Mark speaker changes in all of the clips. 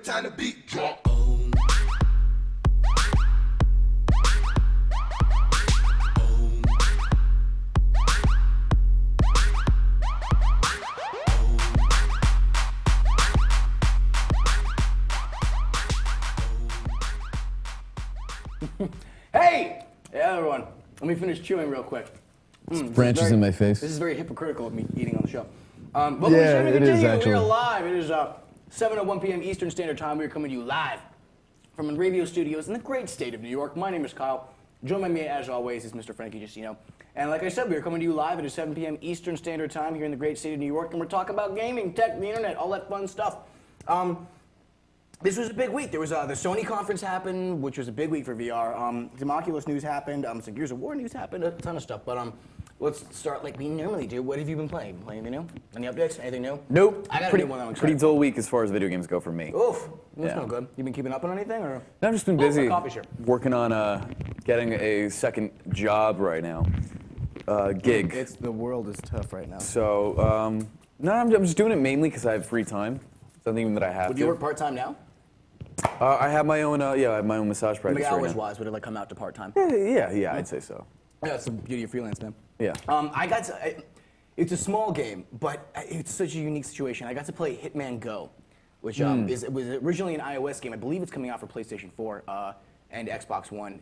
Speaker 1: time the beat drop.
Speaker 2: Hey! Yeah, everyone. Let me finish chewing real quick.
Speaker 3: Branches in my face.
Speaker 2: This is very hypocritical of me eating on the show. Welcome to
Speaker 3: Yeah,
Speaker 2: Streaming
Speaker 3: it is,
Speaker 2: Continue.
Speaker 3: actually.
Speaker 2: We are live. It is 7:01 p.m. Eastern Standard Time. We are coming to you live from Inravio Studios in the great state of New York. My name is Kyle. Joined by me, as always, is Mr. Frankie Justino. And like I said, we are coming to you live at 7 p.m. Eastern Standard Time here in the great state of New York, and we're talking about gaming, tech, the internet, all that fun stuff. This was a big week. There was the Sony conference happened, which was a big week for VR. Some Oculus news happened. Some Gears of War news happened. A ton of stuff. But let's start like we normally do. What have you been playing? Playing anything new? Any updates? Anything new?
Speaker 3: Nope.
Speaker 2: I got
Speaker 3: pretty,
Speaker 2: a new one I'm excited
Speaker 3: pretty dull week as far as video games go for me.
Speaker 2: Oof. That's
Speaker 3: Yeah.
Speaker 2: no good. You been keeping up on anything, or?
Speaker 3: No, I've just been
Speaker 2: Oh,
Speaker 3: busy
Speaker 2: a coffee shop.
Speaker 3: working on getting a second job right now, gig.
Speaker 2: The world is tough right now.
Speaker 3: So, no, I'm just doing it mainly because I have free time. It's not even that I have
Speaker 2: Would
Speaker 3: to.
Speaker 2: you work part time now?
Speaker 3: I have my own, I have my own massage practice right
Speaker 2: Hours
Speaker 3: now.
Speaker 2: wise, would it like come out to part time?
Speaker 3: Yeah, I'd say so.
Speaker 2: Yeah, that's the beauty of freelance, man.
Speaker 3: Yeah.
Speaker 2: It's a small game, but it's such a unique situation. I got to play Hitman Go, which it was originally an iOS game. I believe it's coming out for PlayStation 4 and Xbox One,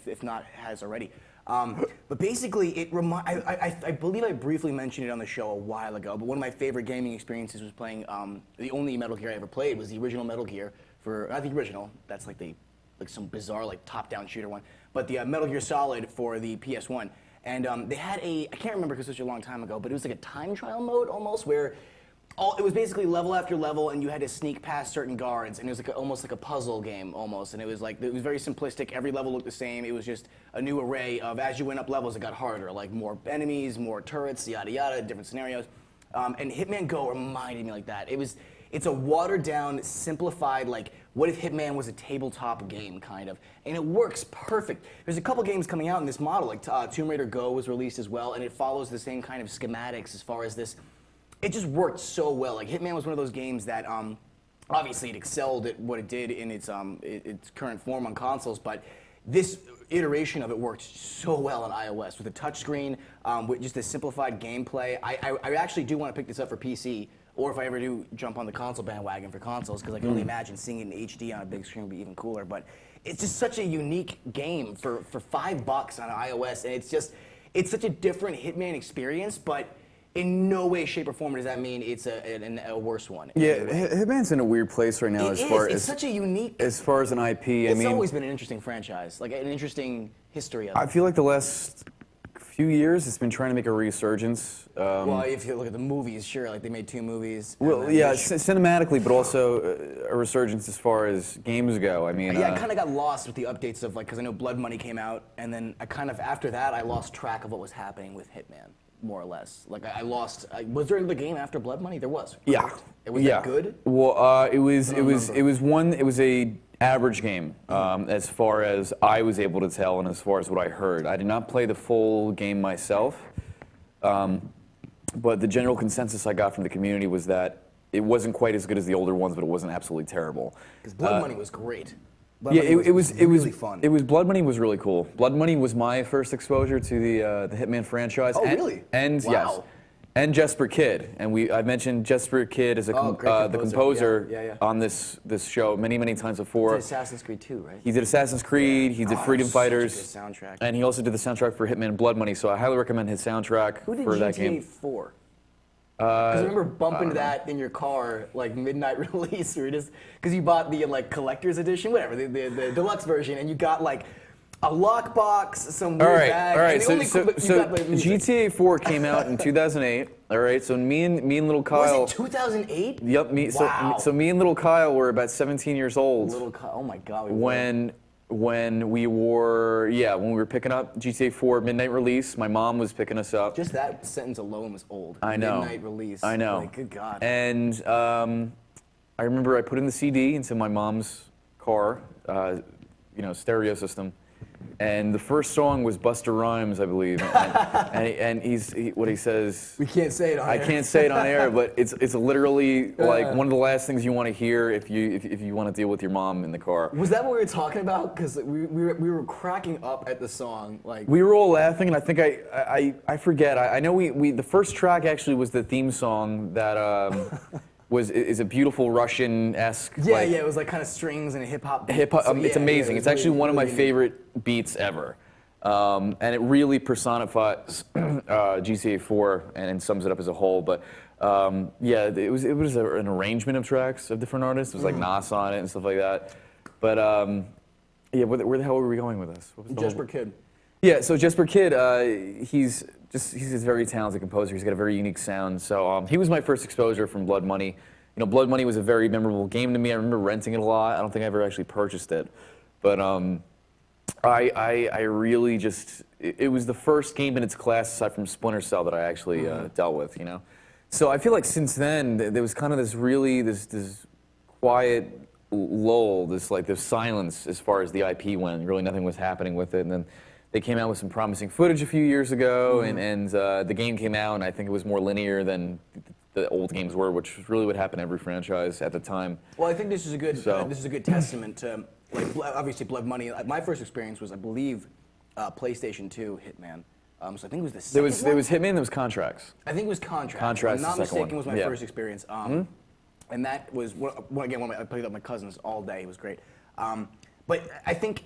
Speaker 2: if not has already. But basically, I believe I briefly mentioned it on the show a while ago, but one of my favorite gaming experiences was playing the only Metal Gear I ever played was the original Metal Gear not the original, that's like some bizarre like top-down shooter one, but the Metal Gear Solid for the PS1. And they had I can't remember because it was such a long time ago, but it was like a time trial mode almost where it was basically level after level and you had to sneak past certain guards, and it was like almost like a puzzle game almost, and it was very simplistic. Every level looked the same. It was just a new array of, as you went up levels, it got harder, like more enemies, more turrets, yada yada, different scenarios. And Hitman Go reminded me like that. It's a watered down, simplified, like, what if Hitman was a tabletop game, kind of? And it works perfect. There's a couple games coming out in this model, like Tomb Raider Go was released as well, and it follows the same kind of schematics as far as this. It just worked so well. Like, Hitman was one of those games that, obviously it excelled at what it did in its current form on consoles, but this iteration of it worked so well on iOS with a touchscreen, with just a simplified gameplay. I actually do want to pick this up for PC, or if I ever do jump on the console bandwagon for consoles, because I can only imagine seeing it in HD on a big screen would be even cooler. But it's just such a unique game for $5 on iOS, and it's such a different Hitman experience, but in no way, shape, or form does that mean it's a worse one.
Speaker 3: Yeah, Hitman's in a weird place right now
Speaker 2: It's such a unique.
Speaker 3: As far as an IP.
Speaker 2: It's always been an interesting franchise, like an interesting history of it.
Speaker 3: I feel like the last few years it's been trying to make a resurgence.
Speaker 2: Well, if you look at the movies, sure, like they made 2 movies.
Speaker 3: Well, yeah, cinematically, but also a resurgence as far as games go. I mean,
Speaker 2: yeah, I kind of got lost with the updates of because I know Blood Money came out, and then after that I lost track of what was happening with Hitman, more or less. Like I lost. Was there another game after Blood Money? There was.
Speaker 3: Yeah.
Speaker 2: Was that good?
Speaker 3: Well, it was a average game as far as I was able to tell and as far as what I heard. I did not play the full game myself, but the general consensus I got from the community was that it wasn't quite as good as the older ones, but it wasn't absolutely terrible.
Speaker 2: Because Blood Money was great.
Speaker 3: It was
Speaker 2: really fun.
Speaker 3: Blood Money was really cool. Blood Money was my first exposure to the Hitman franchise.
Speaker 2: Oh, really?
Speaker 3: And
Speaker 2: wow.
Speaker 3: yes. And Jesper Kidd, and I mentioned Jesper Kidd as the composer on this show many times before.
Speaker 2: He did Assassin's Creed 2, right?
Speaker 3: He did Assassin's Creed. He did Freedom Fighters.
Speaker 2: Such a good soundtrack.
Speaker 3: And he also did the soundtrack for Hitman Blood Money. So I highly recommend his soundtrack
Speaker 2: Who did
Speaker 3: for
Speaker 2: GTA
Speaker 3: that game.
Speaker 2: 4? Because I remember bumping that in your car, like midnight release, or just because you bought the like collector's edition, whatever, the deluxe version, and you got like a lockbox, some weird bag.
Speaker 3: All right.
Speaker 2: And
Speaker 3: So GTA 4 came out in 2008. All right. So me and little Kyle.
Speaker 2: Was it 2008?
Speaker 3: Yep.
Speaker 2: Wow.
Speaker 3: So me and little Kyle were about 17 years old.
Speaker 2: Little Kyle. Oh my God.
Speaker 3: When we were picking up GTA 4 midnight release, my mom was picking us up.
Speaker 2: Just that sentence alone was old.
Speaker 3: I know.
Speaker 2: Midnight release.
Speaker 3: I know.
Speaker 2: Like, good God.
Speaker 3: And I remember I put in the CD into my mom's car, stereo system, and the first song was Busta Rhymes, I believe, and what he says.
Speaker 2: We can't say it on
Speaker 3: I
Speaker 2: air.
Speaker 3: can't say it on air, but it's literally like one of the last things you want to hear if you want to deal with your mom in the car.
Speaker 2: Was that what we were talking about? Because we were cracking up at the song. Like
Speaker 3: We were all laughing, and I think I forget. I know we the first track actually was the theme song that is a beautiful Russian-esque.
Speaker 2: yeah, it was like kind of strings and a hip hop.
Speaker 3: Hip hop. It's amazing. It's actually one of my
Speaker 2: really
Speaker 3: favorite beats ever, and it really personifies GTA 4 and sums it up as a whole. But yeah, it was an arrangement of tracks of different artists. It was like Nas on it and stuff like that. But yeah, where the hell were we going with this? What was the
Speaker 2: Jesper
Speaker 3: whole-
Speaker 2: Kid.
Speaker 3: Yeah, so Jesper Kidd, he's a very talented composer. He's got a very unique sound. So he was my first exposure from Blood Money. You know, Blood Money was a very memorable game to me. I remember renting it a lot. I don't think I ever actually purchased it, but I really just it was the first game in its class aside from Splinter Cell that I actually dealt with. You know, so I feel like since then there was kind of this really this quiet lull, this silence as far as the IP went. Really nothing was happening with it, and then they came out with some promising footage a few years ago, and the game came out, and I think it was more linear than the old games were, which was really what happened to every franchise at the time.
Speaker 2: Well, I think this is a good testament to obviously Blood Money. My first experience was, I believe, PlayStation 2 Hitman. So I think it was the second
Speaker 3: There was Hitman, there was Contracts.
Speaker 2: I think it was Contract.
Speaker 3: Contract's
Speaker 2: If I'm
Speaker 3: the
Speaker 2: not
Speaker 3: second
Speaker 2: mistaken,
Speaker 3: one.
Speaker 2: was my
Speaker 3: Yeah.
Speaker 2: first experience. And that was I played with my cousins all day. It was great. But I think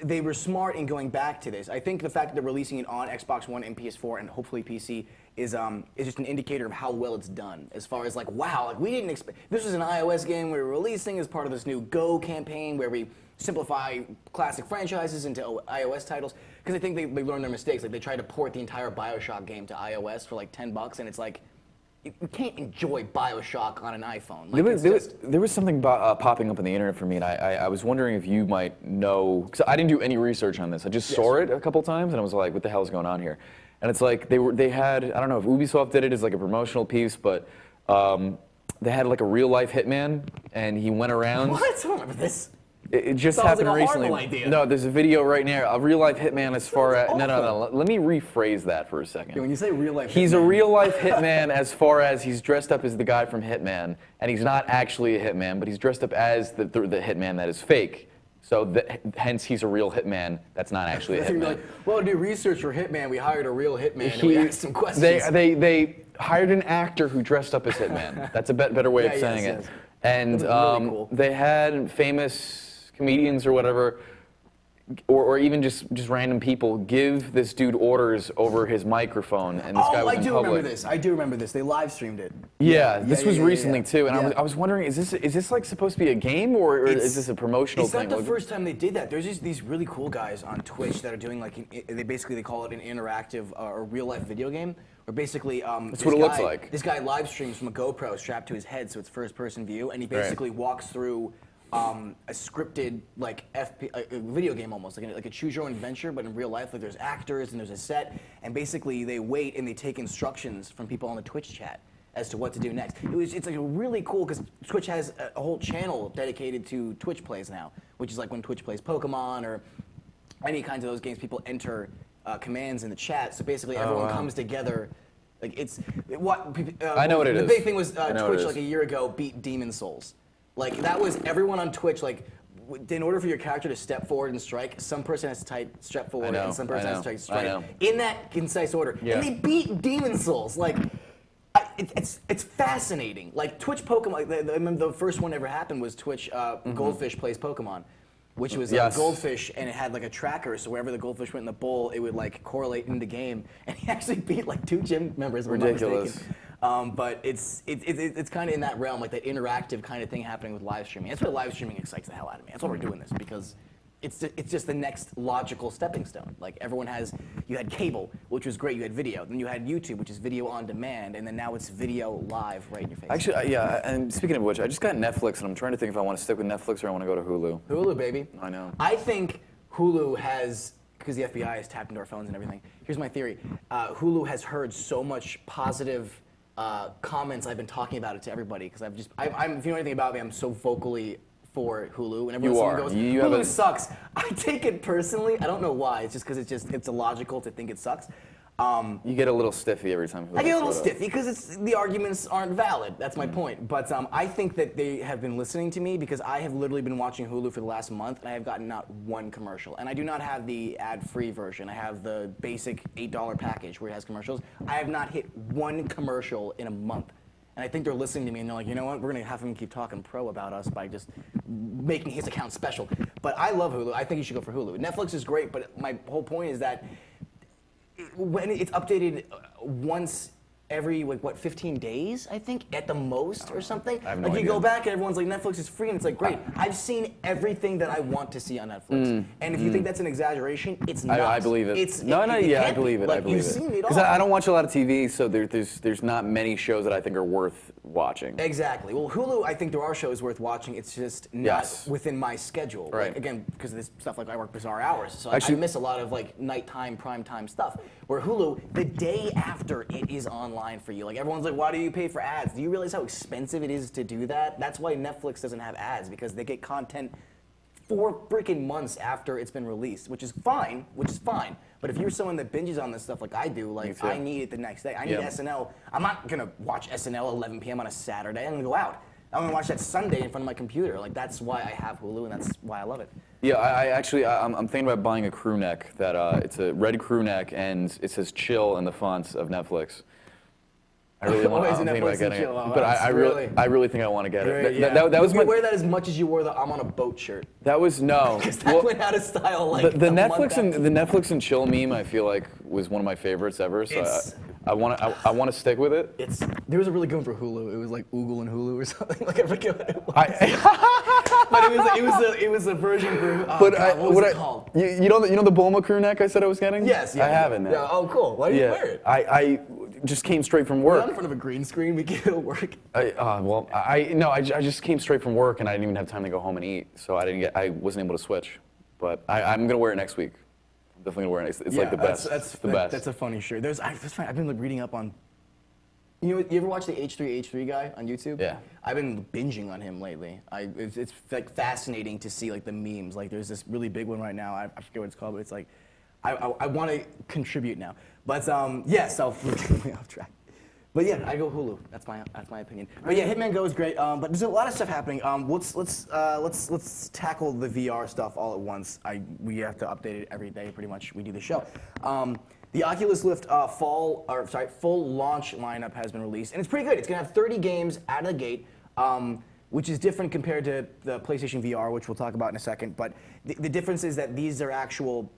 Speaker 2: they were smart in going back to this. I think the fact that they're releasing it on Xbox One and PS4 and hopefully PC is just an indicator of how well it's done. As far as we didn't expect this was an iOS game we were releasing as part of this new Go campaign where we simplify classic franchises into iOS titles. Because I think they learned their mistakes. Like they tried to port the entire BioShock game to iOS for like $10, and it's like you can't enjoy BioShock on an iPhone.
Speaker 3: There was something popping up on the internet for me, and I was wondering if you might know, because I didn't do any research on this. I just saw it a couple times, and I was like, what the hell is going on here? And it's like they had, I don't know if Ubisoft did it as like a promotional piece, but they had like a real life hitman, and he went around.
Speaker 2: What? I don't remember this.
Speaker 3: It just
Speaker 2: Sounds
Speaker 3: happened
Speaker 2: like a
Speaker 3: recently.
Speaker 2: horrible idea.
Speaker 3: No, there's a video right now, a real life hitman as far as, no. Let me rephrase that for a second.
Speaker 2: Yeah, when you say real life,
Speaker 3: He's a real life hitman as far as he's dressed up as the guy from Hitman, and he's not actually a hitman, but he's dressed up as the hitman that is fake. So hence he's a real hitman that's not actually a hitman.
Speaker 2: Like, well, to do research for Hitman, we hired a real hitman and we asked some questions.
Speaker 3: They hired an actor who dressed up as Hitman. That's a better way of saying it.
Speaker 2: Yes.
Speaker 3: And
Speaker 2: That's really cool.
Speaker 3: they had famous comedians or whatever, or even just random people give this dude orders over his microphone, and this guy was in public.
Speaker 2: I do remember this. They live streamed it.
Speaker 3: Yeah, this was recently too, and
Speaker 2: Yeah.
Speaker 3: I was wondering, is this like supposed to be a game, or is this a promotional
Speaker 2: It's
Speaker 3: thing?
Speaker 2: not the first time they did that. There's just these really cool guys on Twitch that are doing they call it an interactive or real life video game. Where basically,
Speaker 3: That's what it looks like.
Speaker 2: This guy live streams from a GoPro strapped to his head, so it's first person view, and he basically walks through a scripted a video game almost like a choose your own adventure, but in real life. Like there's actors and there's a set, and basically they wait and they take instructions from people on the Twitch chat as to what to do next. It's like really cool because Twitch has a whole channel dedicated to Twitch plays now, which is like when Twitch plays Pokemon or any kinds of those games. People enter commands in the chat, so basically everyone comes together. Like it's what
Speaker 3: I know what it is.
Speaker 2: The big thing was Twitch
Speaker 3: is.
Speaker 2: like a year ago beat Demon Souls. Like that was everyone on Twitch. Like in order for your character to step forward and strike, some person has to type step forward and some person has to type strike in that concise order.
Speaker 3: Yeah.
Speaker 2: And they beat Demon Souls. Like it's fascinating. Like Twitch Pokemon. I remember the first one ever happened was Twitch Goldfish plays Pokemon. Which was a goldfish, and it had like a tracker, so wherever the goldfish went in the bowl, it would like correlate in the game. And he actually beat like 2 gym members. If I'm not mistaken. But it's kind of in that realm, like that interactive kind of thing happening with live streaming. That's why live streaming excites the hell out of me. That's why we're doing this, because it's just the next logical stepping stone. Like you had cable, which was great. You had video. Then you had YouTube, which is video on demand, and then now it's video live right in your face.
Speaker 3: Actually, yeah. And speaking of which, I just got Netflix, and I'm trying to think if I want to stick with Netflix or I want to go to Hulu.
Speaker 2: Hulu, baby.
Speaker 3: I know.
Speaker 2: I think Hulu has, because the FBI has tapped into our phones and everything. Here's my theory: Hulu has heard so much positive comments. I've been talking about it to everybody because I'm if you know anything about me, I'm so vocally for Hulu. Whenever
Speaker 3: You
Speaker 2: someone
Speaker 3: are.
Speaker 2: goes,
Speaker 3: You have
Speaker 2: Hulu
Speaker 3: a-
Speaker 2: sucks, I take it personally. I don't know why. It's just because it's illogical to think it sucks.
Speaker 3: You get a little stiffy every time.
Speaker 2: I get a little
Speaker 3: Hulu shows up.
Speaker 2: stiffy because the arguments aren't valid. That's my point. But I think that they have been listening to me because I have literally been watching Hulu for the last month and I have gotten not one commercial. And I do not have the ad-free version. I have the basic $8 package where it has commercials. I have not hit one commercial in a month. And I think they're listening to me and they're like, you know what, we're going to have him keep talking pro about us by just making his account special. But I love Hulu. I think you should go for Hulu. Netflix is great, but my whole point is that when it's updated once every 15 days, I think, at the most or something.
Speaker 3: I have no
Speaker 2: like you
Speaker 3: idea.
Speaker 2: go back and everyone's like, Netflix is free, and it's like, great. I've seen everything that I want to see on Netflix. And if you think that's an exaggeration, it's not.
Speaker 3: I believe it.
Speaker 2: It's,
Speaker 3: No,
Speaker 2: it
Speaker 3: yeah, I
Speaker 2: can't be.
Speaker 3: believe it.
Speaker 2: Like,
Speaker 3: I believe
Speaker 2: you've
Speaker 3: it.
Speaker 2: seen it all.
Speaker 3: Because I don't watch a lot of TV, so there's not many shows that I think are worth watching.
Speaker 2: Exactly. Well, Hulu, I think there are shows worth watching. It's just not
Speaker 3: Yes.
Speaker 2: within my schedule.
Speaker 3: Right.
Speaker 2: Like, again, because of this stuff, like I work bizarre hours, so
Speaker 3: Actually-
Speaker 2: I miss a lot of like nighttime, primetime stuff. Where Hulu, the day after it is online for you, like everyone's like, why do you pay for ads? Do you realize how expensive it is to do that? That's why Netflix doesn't have ads, because they get content 4 freaking months after it's been released, which is fine. But if you're someone that binges on this stuff like I do, like
Speaker 3: too.
Speaker 2: I need it the next day. I need
Speaker 3: Yeah.
Speaker 2: SNL. I'm not gonna watch SNL 11 p.m. on a Saturday. I'm gonna go out. I'm gonna watch that Sunday in front of my computer. Like that's why I have Hulu, and that's why I love it.
Speaker 3: Yeah, I'm thinking about buying a crew neck. It's a red crew neck, and it says "chill" in the fonts of Netflix. I really want.
Speaker 2: Is
Speaker 3: I'm
Speaker 2: it
Speaker 3: thinking about
Speaker 2: Netflix and
Speaker 3: getting
Speaker 2: chill?
Speaker 3: it,
Speaker 2: Oh,
Speaker 3: but
Speaker 2: that's
Speaker 3: I really think I want to get it.
Speaker 2: Great,
Speaker 3: That was
Speaker 2: you
Speaker 3: my.
Speaker 2: wear that as much as you wore the "I'm on a boat" shirt.
Speaker 3: That was no.
Speaker 2: Because that went out of style like
Speaker 3: the
Speaker 2: a month
Speaker 3: Netflix and
Speaker 2: after.
Speaker 3: the Netflix and chill meme, I feel like was one of my favorites ever. So
Speaker 2: It's-
Speaker 3: I want to stick with it.
Speaker 2: There was a really good one for Hulu. It was like Oogle and Hulu or something. Like I forget what it was.
Speaker 3: I,
Speaker 2: But it was a version for. Oh,
Speaker 3: but
Speaker 2: God, what was it called?
Speaker 3: you know the Bulma crew neck I said I was getting?
Speaker 2: Yes, yeah.
Speaker 3: I have it now.
Speaker 2: Yeah, oh, cool. Why did you wear it?
Speaker 3: I just came straight from
Speaker 2: We're
Speaker 3: work.
Speaker 2: not in front of a green screen. We get it'll work.
Speaker 3: I just came straight from work and I didn't even have time to go home and eat, so I wasn't able to switch. But I'm gonna wear it next week. I'm definitely gonna wear it. It's like the best.
Speaker 2: That's
Speaker 3: the best.
Speaker 2: That's a funny shirt. I've been like, reading up on. You ever watch the H3H3 guy on YouTube?
Speaker 3: Yeah.
Speaker 2: I've been binging on him lately. It's like fascinating to see like the memes. Like there's this really big one right now. I forget what it's called, but it's like, I want to contribute now. But yes, we're getting off track. But yeah, I go Hulu. That's my opinion. But yeah, Hitman Go is great. But there's a lot of stuff happening. Let's tackle the VR stuff all at once. We have to update it every day. Pretty much, we do the show. The Oculus Rift full launch lineup has been released, and it's pretty good. It's gonna have 30 games out of the gate, which is different compared to the PlayStation VR, which we'll talk about in a second. But the difference is that these are actual.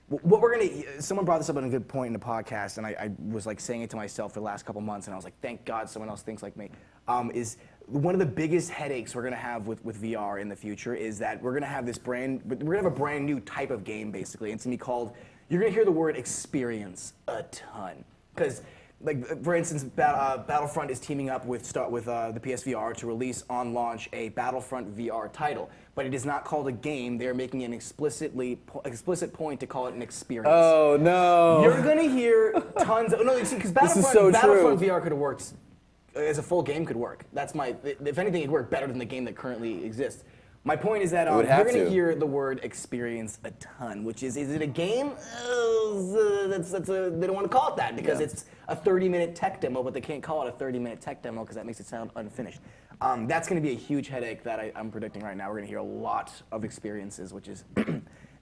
Speaker 2: What we're gonna. Someone brought this up at a good point in the podcast, and I was like saying it to myself for the last couple months, and I was like, thank God someone else thinks like me. Is one of the biggest headaches we're gonna have with VR in the future is that we're gonna have a brand new type of game basically. It's gonna be called. You're gonna hear the word experience a ton, because like for instance, Battlefront is teaming up with the PSVR to release on launch a Battlefront VR title, but it is not called a game. They're making an explicit point to call it an experience.
Speaker 3: Oh no!
Speaker 2: You're gonna hear tons of no, because
Speaker 3: so
Speaker 2: Battlefront
Speaker 3: true.
Speaker 2: VR could have worked as a full game could work. If anything, it'd work better than the game that currently exists. My point is that
Speaker 3: would
Speaker 2: you're
Speaker 3: have
Speaker 2: going to
Speaker 3: to.
Speaker 2: hear the word experience a ton, which is it a game? They don't want to call it that because it's a 30-minute tech demo, but they can't call it a 30-minute tech demo because that makes it sound unfinished. That's going to be a huge headache that I'm predicting right now. We're going to hear a lot of experiences, which is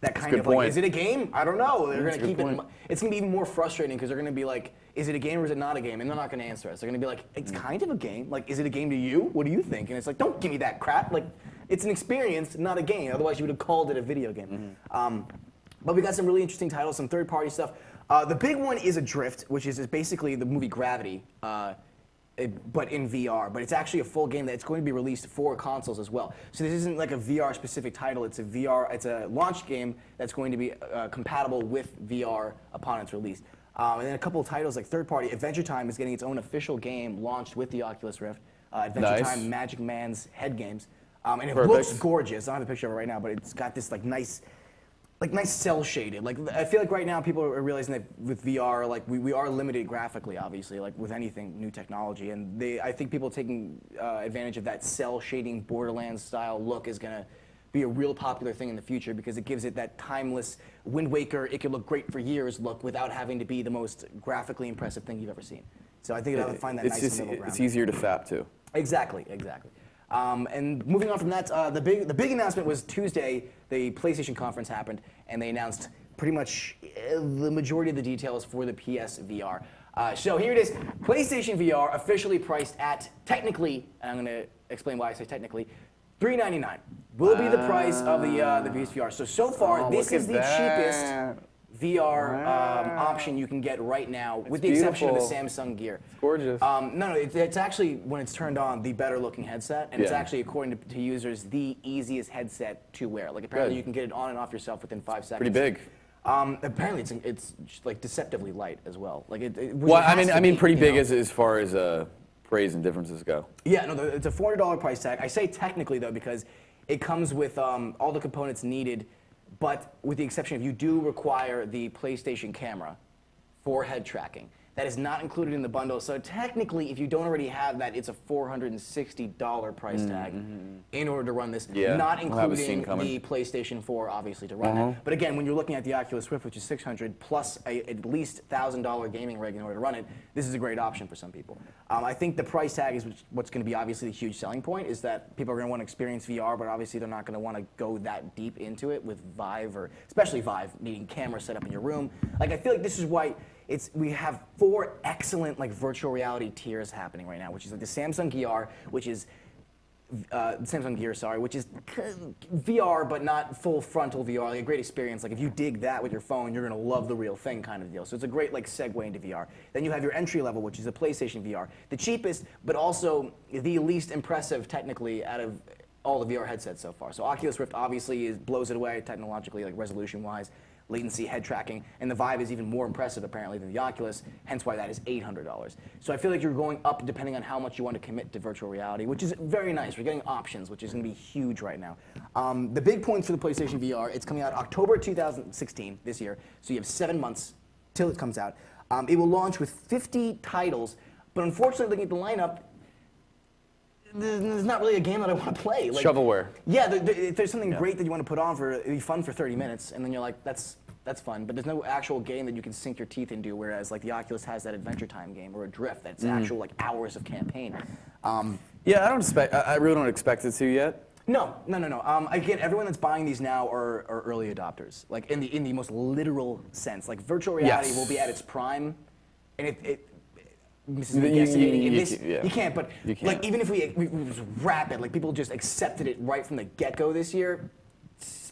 Speaker 2: that kind
Speaker 3: good
Speaker 2: of like,
Speaker 3: point.
Speaker 2: is it a game? I don't know. They're going
Speaker 3: That's
Speaker 2: to
Speaker 3: a
Speaker 2: keep
Speaker 3: good
Speaker 2: it.
Speaker 3: point.
Speaker 2: It's going to be even more frustrating because they're going to be like, is it a game or is it not a game? And they're not going to answer us. They're going to be like, it's kind of a game. Like, is it a game to you? What do you think? And it's like, don't give me that crap. Like, it's an experience, not a game. Otherwise, you would have called it a video game. But we got some really interesting titles, some third-party stuff. The big one is Adrift, which is basically the movie Gravity, but in VR. But it's actually a full game that's going to be released for consoles as well. So this isn't like a VR-specific title. It's a launch game that's going to be compatible with VR upon its release. And then a couple of titles like third-party. Adventure Time is getting its own official game launched with the Oculus Rift. Adventure
Speaker 3: Nice.
Speaker 2: Time, Magic Man's Head Games. And it
Speaker 3: Perfect.
Speaker 2: looks gorgeous. I don't have a picture of it right now, but it's got this like nice, like nice cell shaded. Like I feel like right now people are realizing that with VR, like we are limited graphically, obviously, like with anything new technology, and I think people taking advantage of that cell shading Borderlands style look is gonna be a real popular thing in the future because it gives it that timeless Wind Waker, it could look great for years look without having to be the most graphically impressive thing you've ever seen. So I think I'll find that nice middle ground.
Speaker 3: It's easier to FAP too.
Speaker 2: Exactly. And moving on from that, the big announcement was Tuesday. The PlayStation conference happened, and they announced pretty much the majority of the details for the PSVR. So here it is: PlayStation VR officially priced at technically, and I'm going to explain why I say technically, $399 will be the price of the PSVR. So far, this is the cheapest VR option you can get right now, with the exception of the Samsung Gear.
Speaker 3: It's gorgeous.
Speaker 2: No, it's actually, when it's turned on, the better looking headset, and it's actually, according to users, the easiest headset to wear. Like apparently you can get it on and off yourself within 5 seconds.
Speaker 3: Pretty big.
Speaker 2: Apparently it's just, like deceptively light as well. Like
Speaker 3: well, I mean, pretty big as far as praise and differences go.
Speaker 2: Yeah, no, it's a $400 price tag. I say technically though because it comes with all the components needed. But with the exception of you do require the PlayStation camera for head tracking. That is not included in the bundle. So technically, if you don't already have that, it's a $460 price tag in order to run this.
Speaker 3: Yeah,
Speaker 2: not
Speaker 3: we'll have a scene
Speaker 2: including the PlayStation 4, obviously, to run it. But again, when you're looking at the Oculus Rift, which is $600 plus at least $1,000 gaming rig in order to run it, this is a great option for some people. I think the price tag is what's going to be obviously the huge selling point, is that people are going to want to experience VR, but obviously they're not going to want to go that deep into it with Vive, or especially Vive, needing camera set up in your room. Like I feel like this is why we have 4 excellent like virtual reality tiers happening right now, which is like the Samsung Gear, which is which is VR but not full frontal VR, like a great experience. Like if you dig that with your phone, you're gonna love the real thing kind of deal. So it's a great like segue into VR. Then you have your entry level, which is the PlayStation VR, the cheapest but also the least impressive technically out of all the VR headsets so far. So Oculus Rift obviously blows it away technologically, like resolution wise, latency, head tracking, and the Vive is even more impressive apparently than the Oculus, hence why that is $800. So I feel like you're going up depending on how much you want to commit to virtual reality, which is very nice. We're getting options, which is going to be huge right now. The big points for the PlayStation VR, it's coming out October 2016, this year, so you have 7 months till it comes out. It will launch with 50 titles, but unfortunately looking at the lineup, there's not really a game that I want to play. Like,
Speaker 3: shovelware.
Speaker 2: Yeah, if there's something great that you want to put on it'd be fun for 30 minutes, and then you're like, that's fun. But there's no actual game that you can sink your teeth into, whereas like the Oculus has that Adventure Time game or Adrift that's actual like hours of campaign.
Speaker 3: Yeah, I really don't expect it to yet.
Speaker 2: No. Again, everyone that's buying these now are early adopters, like in the most literal sense. Like virtual reality will be at its prime, and you can't, but like even if we was rapid, like people just accepted it right from the get-go this year,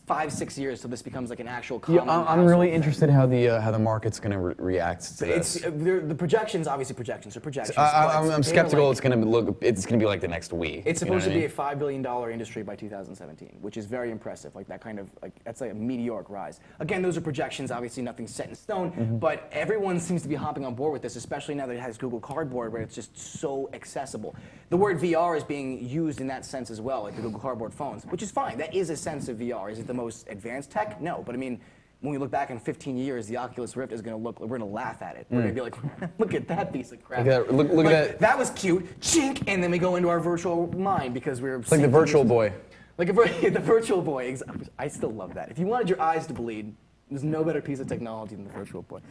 Speaker 2: 5-6 years till this becomes like an actual common.
Speaker 1: Yeah, I'm really interested how the market's going to react to this.
Speaker 2: The projections, obviously projections are projections.
Speaker 1: I'm skeptical it's going to be like the next Wii.
Speaker 2: It's supposed to be a $5 billion industry by 2017, which is very impressive. Like that kind of that's like a meteoric rise. Again, those are projections. Obviously, nothing's set in stone, but everyone seems to be hopping on board with this, especially now that it has Google Cardboard, where it's just so accessible. The word VR is being used in that sense as well, like the Google Cardboard phones, which is fine. That is a sense of VR. Is it the most advanced tech? No, but I mean, when we look back in 15 years, the Oculus Rift is going to we're going to laugh at it. We're going to be like, look at that piece of crap.
Speaker 1: Look at that.
Speaker 2: That was cute, chink, and then we go into our virtual mind because we're
Speaker 1: It's like the Virtual Boy.
Speaker 2: Like the Virtual Boy. I still love that. If you wanted your eyes to bleed, there's no better piece of technology than the Virtual Boy.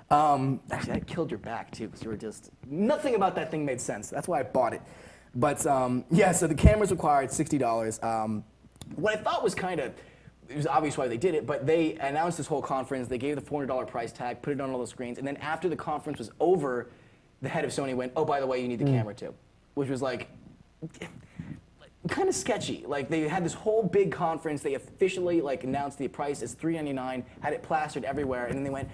Speaker 2: Actually, that killed your back too, because you were just, nothing about that thing made sense. That's why I bought it. But yeah, so the camera's required $60. What I thought was it was obvious why they did it, but they announced this whole conference, they gave the $400 price tag, put it on all the screens, and then after the conference was over, the head of Sony went, oh, by the way, you need the camera too, which was like, kind of sketchy. Like they had this whole big conference, they officially like announced the price as $399, had it plastered everywhere, and then they went,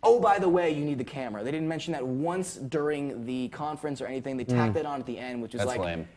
Speaker 2: oh, by the way, you need the camera. They didn't mention that once during the conference or anything, they tacked it on at the end, which is
Speaker 1: That's
Speaker 2: like,
Speaker 1: lame.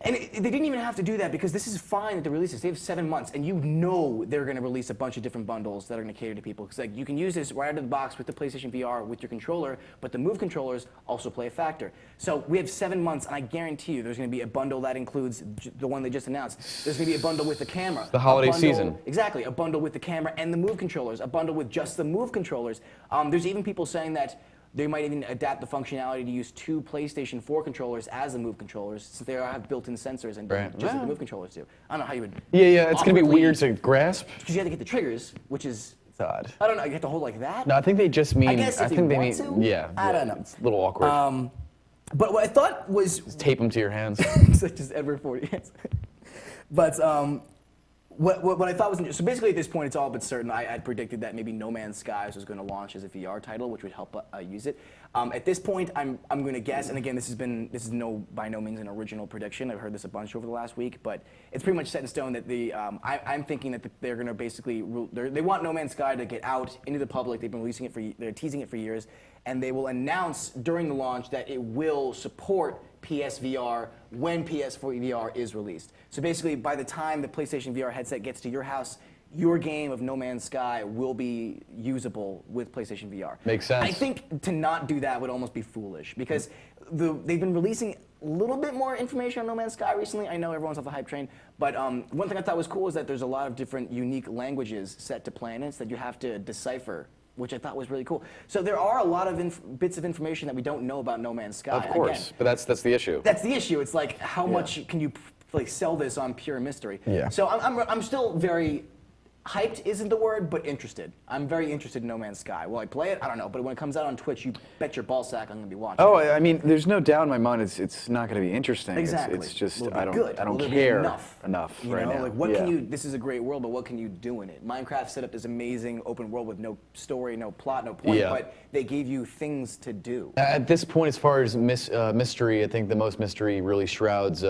Speaker 2: And they didn't even have to do that because this is fine that they release this. They have 7 months, and you know they're going to release a bunch of different bundles that are going to cater to people. Because like you can use this right out of the box with the PlayStation VR with your controller, but the Move controllers also play a factor. So we have 7 months, and I guarantee you there's going to be a bundle that includes the one they just announced. There's going to be a bundle with the camera.
Speaker 1: The holiday
Speaker 2: a bundle,
Speaker 1: season.
Speaker 2: Exactly, a bundle with the camera and the Move controllers. A bundle with just the Move controllers. There's even people saying that they might even adapt the functionality to use 2 PlayStation 4 controllers as the Move controllers, since they have built-in sensors and
Speaker 1: Right.
Speaker 2: just like the Move controllers do. I don't know how you would.
Speaker 1: Yeah, it's gonna be
Speaker 2: awkwardly-
Speaker 1: weird to grasp.
Speaker 2: Because you have to get the triggers, which is.
Speaker 1: It's odd.
Speaker 2: I don't know. You have to hold like that.
Speaker 1: No, I think they just mean.
Speaker 2: I guess if
Speaker 1: think
Speaker 2: you
Speaker 1: they
Speaker 2: want
Speaker 1: mean.
Speaker 2: to.
Speaker 1: Yeah.
Speaker 2: I don't know.
Speaker 1: It's a little awkward.
Speaker 2: But what I thought was
Speaker 1: Tape them to your hands.
Speaker 2: such as Edward 40. Yes. But what I thought was interesting. So basically, at this point, it's all but certain. I'd predicted that maybe No Man's Skies was going to launch as a VR title, which would help use it. At this point, I'm going to guess, and again, this is by no means an original prediction. I've heard this a bunch over the last week, but it's pretty much set in stone that I'm thinking that they're going to basically they want No Man's Sky to get out into the public. They've been releasing it they're teasing it for years, and they will announce during the launch that it will support PSVR when PS4 VR is released. So basically, by the time the PlayStation VR headset gets to your house, your game of No Man's Sky will be usable with PlayStation VR.
Speaker 1: Makes sense.
Speaker 2: I think to not do that would almost be foolish because they've been releasing a little bit more information on No Man's Sky recently. I know everyone's off the hype train, but one thing I thought was cool is that there's a lot of different unique languages set to planets that you have to decipher, which I thought was really cool. So there are a lot of bits of information that we don't know about No Man's Sky.
Speaker 1: Of course,
Speaker 2: Again,
Speaker 1: but that's the issue.
Speaker 2: that's the issue. It's like how much can you like sell this on pure mystery?
Speaker 1: Yeah.
Speaker 2: So I'm still very hyped isn't the word, but interested. I'm very interested in No Man's Sky. Will I play it? I don't know. But when it comes out on Twitch, you bet your ballsack I'm going to be watching.
Speaker 1: Oh, I mean, there's no doubt in my mind it's not going to be interesting.
Speaker 2: Exactly.
Speaker 1: It's just
Speaker 2: Will it be
Speaker 1: I don't
Speaker 2: good?
Speaker 1: I don't
Speaker 2: Will it be
Speaker 1: care
Speaker 2: enough you
Speaker 1: right
Speaker 2: know?
Speaker 1: now.
Speaker 2: Like what
Speaker 1: Yeah.
Speaker 2: can you? This is a great world, but what can you do in it? Minecraft set up this amazing open world with no story, no plot, no point,
Speaker 1: Yeah.
Speaker 2: but they gave you things to do.
Speaker 1: At this point, as far as mystery, I think the most mystery really shrouds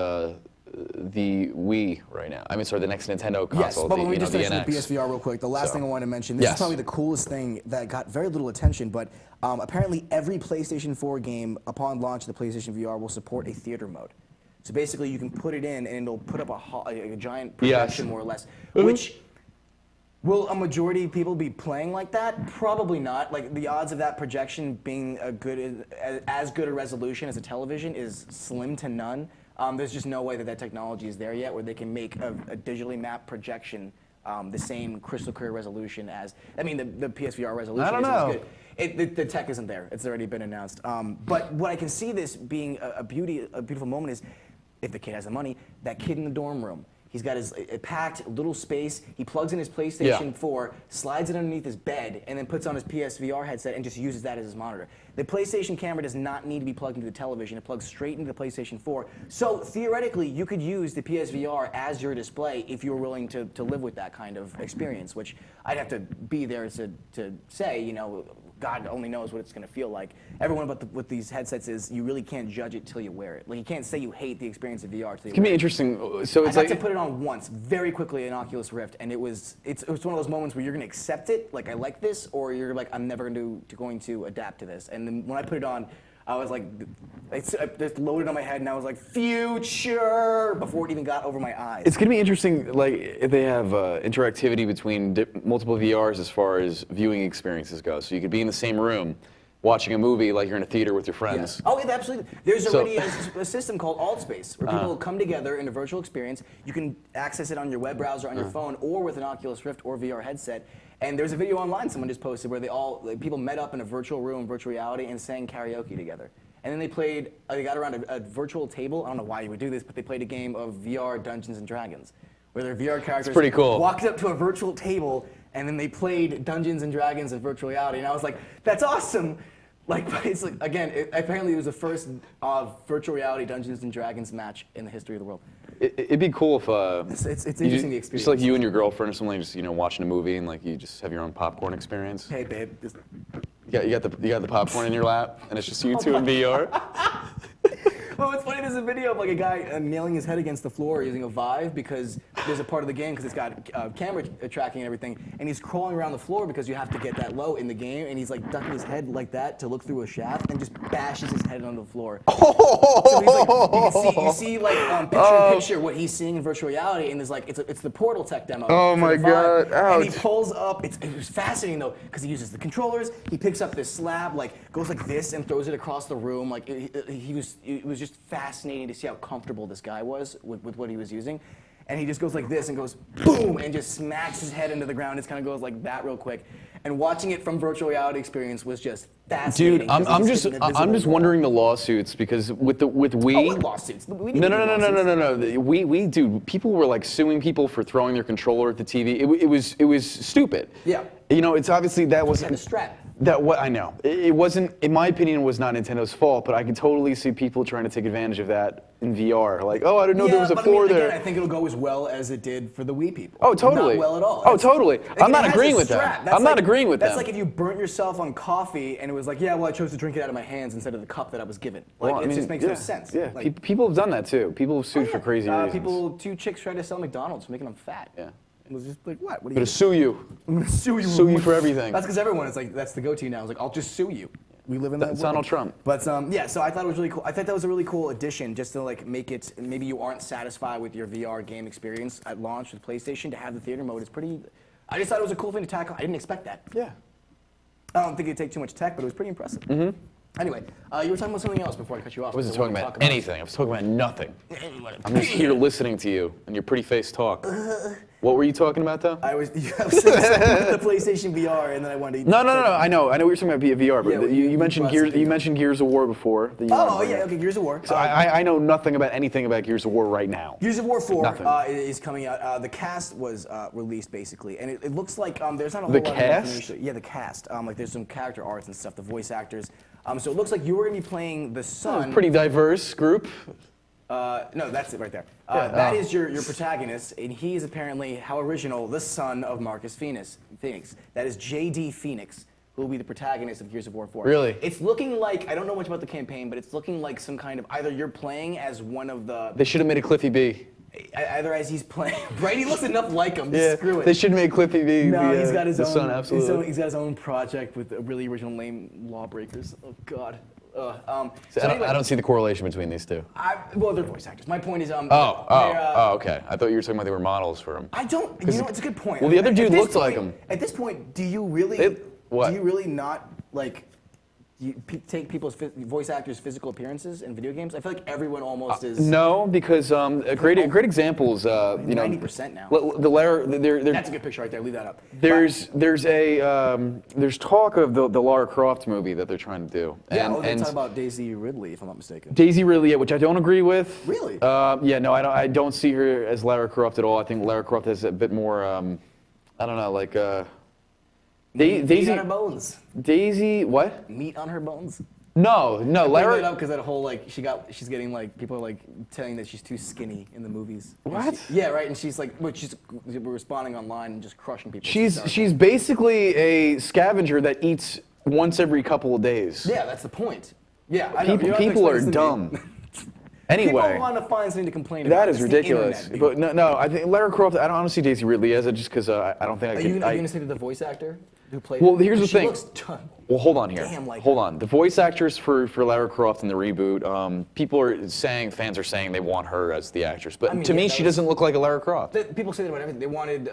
Speaker 1: the Wii right now. I mean, sorry, the next Nintendo console.
Speaker 2: Yes, but let me just
Speaker 1: the
Speaker 2: finish with
Speaker 1: NX.
Speaker 2: PSVR real quick. The last
Speaker 1: So,
Speaker 2: thing I want to mention, this is
Speaker 1: yes.
Speaker 2: probably the coolest thing that got very little attention, but apparently every PlayStation 4 game upon launch of the PlayStation VR will support a theater mode. So basically you can put it in and it'll put up a giant projection
Speaker 1: Yes.
Speaker 2: more or less,
Speaker 1: Mhm.
Speaker 2: which will a majority of people be playing like that? Probably not. Like the odds of that projection being as good a resolution as a television is slim to none. There's just no way that technology is there yet where they can make a digitally mapped projection the same crystal clear resolution as, I mean, the PSVR resolution
Speaker 1: I don't
Speaker 2: isn't
Speaker 1: know.
Speaker 2: as good. The tech isn't there. It's already been announced. But what I can see this being a beautiful moment is, if the kid has the money, that kid in the dorm room. He's got his packed little space. He plugs in his PlayStation 4, slides it underneath his bed, and then puts on his PSVR headset and just uses that as his monitor. The PlayStation camera does not need to be plugged into the television. It plugs straight into the PlayStation 4. So theoretically, you could use the PSVR as your display if you were willing to live with that kind of experience, which I'd have to be there to say, you know, God only knows what it's going to feel like. Everyone with these headsets is you really can't judge it till you wear it. Like you can't say you hate the experience of VR till you
Speaker 1: It can
Speaker 2: wear
Speaker 1: be
Speaker 2: it.
Speaker 1: interesting. So
Speaker 2: I
Speaker 1: it's
Speaker 2: got
Speaker 1: like
Speaker 2: to put it on once, very quickly in Oculus Rift, and it was one of those moments where you're gonna accept it, like I like this, or you're like I'm never going to adapt to this. And then when I put it on, I was like, it just loaded on my head, and I was like, future, before it even got over my eyes.
Speaker 1: It's going to be interesting, like, if they have interactivity between multiple VRs as far as viewing experiences go. So you could be in the same room watching a movie like you're in a theater with your friends.
Speaker 2: Oh, yeah, absolutely. There's
Speaker 1: So-
Speaker 2: already a system called AltSpace where people will come together in a virtual experience. You can access it on your web browser, on your phone, or with an Oculus Rift or VR headset. And there's a video online someone just posted where people met up in a virtual room, virtual reality, and sang karaoke together. And then they got around a virtual table. I don't know why you would do this, but they played a game of VR Dungeons and Dragons, where their VR characters
Speaker 1: pretty cool.
Speaker 2: walked up to a virtual table, and then they played Dungeons and Dragons in virtual reality. And I was like, that's awesome. Like, but it's like, again, apparently it was the first virtual reality Dungeons and Dragons match in the history of the world.
Speaker 1: It'd be cool if
Speaker 2: It's interesting,
Speaker 1: you
Speaker 2: the experience.
Speaker 1: just like you and your girlfriend or something, just watching a movie and like you just have your own popcorn experience.
Speaker 2: Hey, babe.
Speaker 1: You got the popcorn in your lap and it's just you two
Speaker 2: Oh
Speaker 1: in VR.
Speaker 2: Well, it's funny. There's a video of like a guy nailing his head against the floor using a Vive because there's a part of the game because it's got camera tracking and everything, and he's crawling around the floor because you have to get that low in the game, and he's like ducking his head like that to look through a shaft and just bashes his head onto the floor. So he's like, you see like picture in picture what he's seeing in virtual reality, and there's like it's the Portal Tech demo.
Speaker 1: Oh
Speaker 2: for
Speaker 1: my
Speaker 2: the Vive,
Speaker 1: God,
Speaker 2: And he
Speaker 1: ouch.
Speaker 2: pulls up. It was fascinating though because he uses the controllers. He picks up this slab, like goes like this and throws it across the room. Like it was just fascinating to see how comfortable this guy was with what he was using. And he just goes like this and goes boom and just smacks his head into the ground. It kind of goes like that real quick. And watching it from virtual reality experience was just fascinating.
Speaker 1: Dude, I'm just wondering the lawsuits because with Wii.
Speaker 2: Oh, what lawsuits? We didn't do lawsuits.
Speaker 1: No. We dude, people were like suing people for throwing their controller at the TV. It was stupid.
Speaker 2: Yeah.
Speaker 1: You know, it's obviously that wasn't
Speaker 2: had a strap.
Speaker 1: That what I know. It wasn't, in my opinion, it was not Nintendo's fault, but I can totally see people trying to take advantage of that in VR. Like, oh, I didn't know there was a floor there.
Speaker 2: Again, I think it'll go as well as it did for the Wii people.
Speaker 1: Oh, totally.
Speaker 2: Not well at all.
Speaker 1: Oh, totally. I'm not agreeing with
Speaker 2: that.
Speaker 1: that. I'm not agreeing with that.
Speaker 2: That's like if you burnt yourself on coffee and it was like, yeah, well, I chose to drink it out of my hands instead of the cup that I was given. Like,
Speaker 1: Well,
Speaker 2: it just makes no sense.
Speaker 1: Yeah,
Speaker 2: Like,
Speaker 1: people have done that too. People have sued for crazy reasons.
Speaker 2: Two chicks tried to sell McDonald's, making them fat.
Speaker 1: Yeah.
Speaker 2: It was just like, what? What
Speaker 1: I'm
Speaker 2: do you
Speaker 1: gonna sue you.
Speaker 2: I'm gonna sue you.
Speaker 1: Sue you for everything.
Speaker 2: That's because everyone is like, that's the go-to now. It's like, I'll just sue you. We live in that world.
Speaker 1: Donald Trump.
Speaker 2: But yeah, so I thought it was really cool. I thought that was a really cool addition, just to like make it. Maybe you aren't satisfied with your VR game experience at launch with PlayStation. To have the theater mode is pretty. I just thought it was a cool thing to tackle. I didn't expect that.
Speaker 1: Yeah.
Speaker 2: I don't think it'd take too much tech, but it was pretty impressive.
Speaker 1: Mm-hmm.
Speaker 2: Anyway, you were talking about something else before I cut you off.
Speaker 1: I wasn't
Speaker 2: What
Speaker 1: talking
Speaker 2: we
Speaker 1: about
Speaker 2: talk
Speaker 1: anything. I was talking about nothing. I'm just here listening to you and your pretty face talk. What were you talking about though?
Speaker 2: I was saying the PlayStation VR, and then I wanted to.
Speaker 1: No. I know we were talking about VR, but
Speaker 2: Yeah,
Speaker 1: you mentioned
Speaker 2: brought
Speaker 1: Gears.
Speaker 2: something
Speaker 1: You
Speaker 2: up.
Speaker 1: mentioned Gears of War before. that you wanted to
Speaker 2: Oh
Speaker 1: bring
Speaker 2: yeah,
Speaker 1: up.
Speaker 2: okay, Gears of War.
Speaker 1: So I know nothing about anything about Gears of War right now.
Speaker 2: Gears of War 4
Speaker 1: Nothing.
Speaker 2: is coming out. The cast was released basically, and it looks like there's not a whole
Speaker 1: The
Speaker 2: lot
Speaker 1: cast?
Speaker 2: of information. Yeah, the cast. Like there's some character arts and stuff, the voice actors. So it looks like you were going to be playing the son.
Speaker 1: Pretty diverse group.
Speaker 2: No, that's it right there. That is your protagonist, and he is apparently, how original, the son of Marcus Phoenix. That is J.D. Phoenix, who will be the protagonist of Gears of War 4.
Speaker 1: Really?
Speaker 2: It's looking like, I don't know much about the campaign, but it's looking like some kind of, either you're playing as one of the,
Speaker 1: They should have made it Cliffy B.
Speaker 2: either as he's playing, right? He looks enough like him,
Speaker 1: Yeah,
Speaker 2: screw it.
Speaker 1: they should have made Cliffy B.
Speaker 2: No,
Speaker 1: the,
Speaker 2: he's got his
Speaker 1: the
Speaker 2: own.
Speaker 1: son, absolutely.
Speaker 2: He's got his own project with really original lame lawbreakers. Oh God.
Speaker 1: So
Speaker 2: Anyway,
Speaker 1: I don't see the correlation between these two.
Speaker 2: well, they're voice actors. My point is,
Speaker 1: Okay. I thought you were talking about they were models for him.
Speaker 2: I don't. You know, it's a good point.
Speaker 1: Well, the other
Speaker 2: At
Speaker 1: dude
Speaker 2: this
Speaker 1: looked like
Speaker 2: point-
Speaker 1: him.
Speaker 2: At this point, do you really?
Speaker 1: What?
Speaker 2: Do you really not like? Take people's voice actors' physical appearances in video games? I feel like everyone almost is.
Speaker 1: No, because a great example is
Speaker 2: 90% now.
Speaker 1: That's
Speaker 2: a good picture right there. Leave that up.
Speaker 1: There's talk of the Lara Croft movie that they're trying to do.
Speaker 2: Yeah,
Speaker 1: and
Speaker 2: they're talking about Daisy Ridley, if I'm not mistaken.
Speaker 1: Daisy Ridley, yeah, which I don't agree with.
Speaker 2: Really?
Speaker 1: Yeah, no, I don't see her as Lara Croft at all. I think Lara Croft has a bit more, I don't know, like
Speaker 2: Meat on her bones.
Speaker 1: Daisy, what?
Speaker 2: Meat on her bones.
Speaker 1: No,
Speaker 2: I bring
Speaker 1: Lara.
Speaker 2: it up because that whole like she's getting like people are like telling that she's too skinny in the movies. And
Speaker 1: What?
Speaker 2: yeah, right. And she's like, but she's responding online and just crushing people.
Speaker 1: She's basically a scavenger that eats once every couple of days.
Speaker 2: Yeah, that's the point. Yeah, I know.
Speaker 1: People are dumb. Anyway,
Speaker 2: people want to find something to complain about.
Speaker 1: that is
Speaker 2: It's the
Speaker 1: ridiculous.
Speaker 2: internet, dude.
Speaker 1: But no, I think Lara Croft. I don't see Daisy Ridley as it just because I don't think I
Speaker 2: Are
Speaker 1: can.
Speaker 2: you gonna say that the voice actor who played?
Speaker 1: Well,
Speaker 2: her?
Speaker 1: here's the
Speaker 2: She
Speaker 1: thing.
Speaker 2: looks
Speaker 1: Well, hold on here.
Speaker 2: Damn like
Speaker 1: hold
Speaker 2: her.
Speaker 1: on. The voice actress for Lara Croft in the reboot, fans are saying they want her as the actress. But
Speaker 2: I mean,
Speaker 1: to
Speaker 2: yeah,
Speaker 1: me,
Speaker 2: that
Speaker 1: she
Speaker 2: was-
Speaker 1: doesn't look like a Lara Croft.
Speaker 2: People say that about everything. They wanted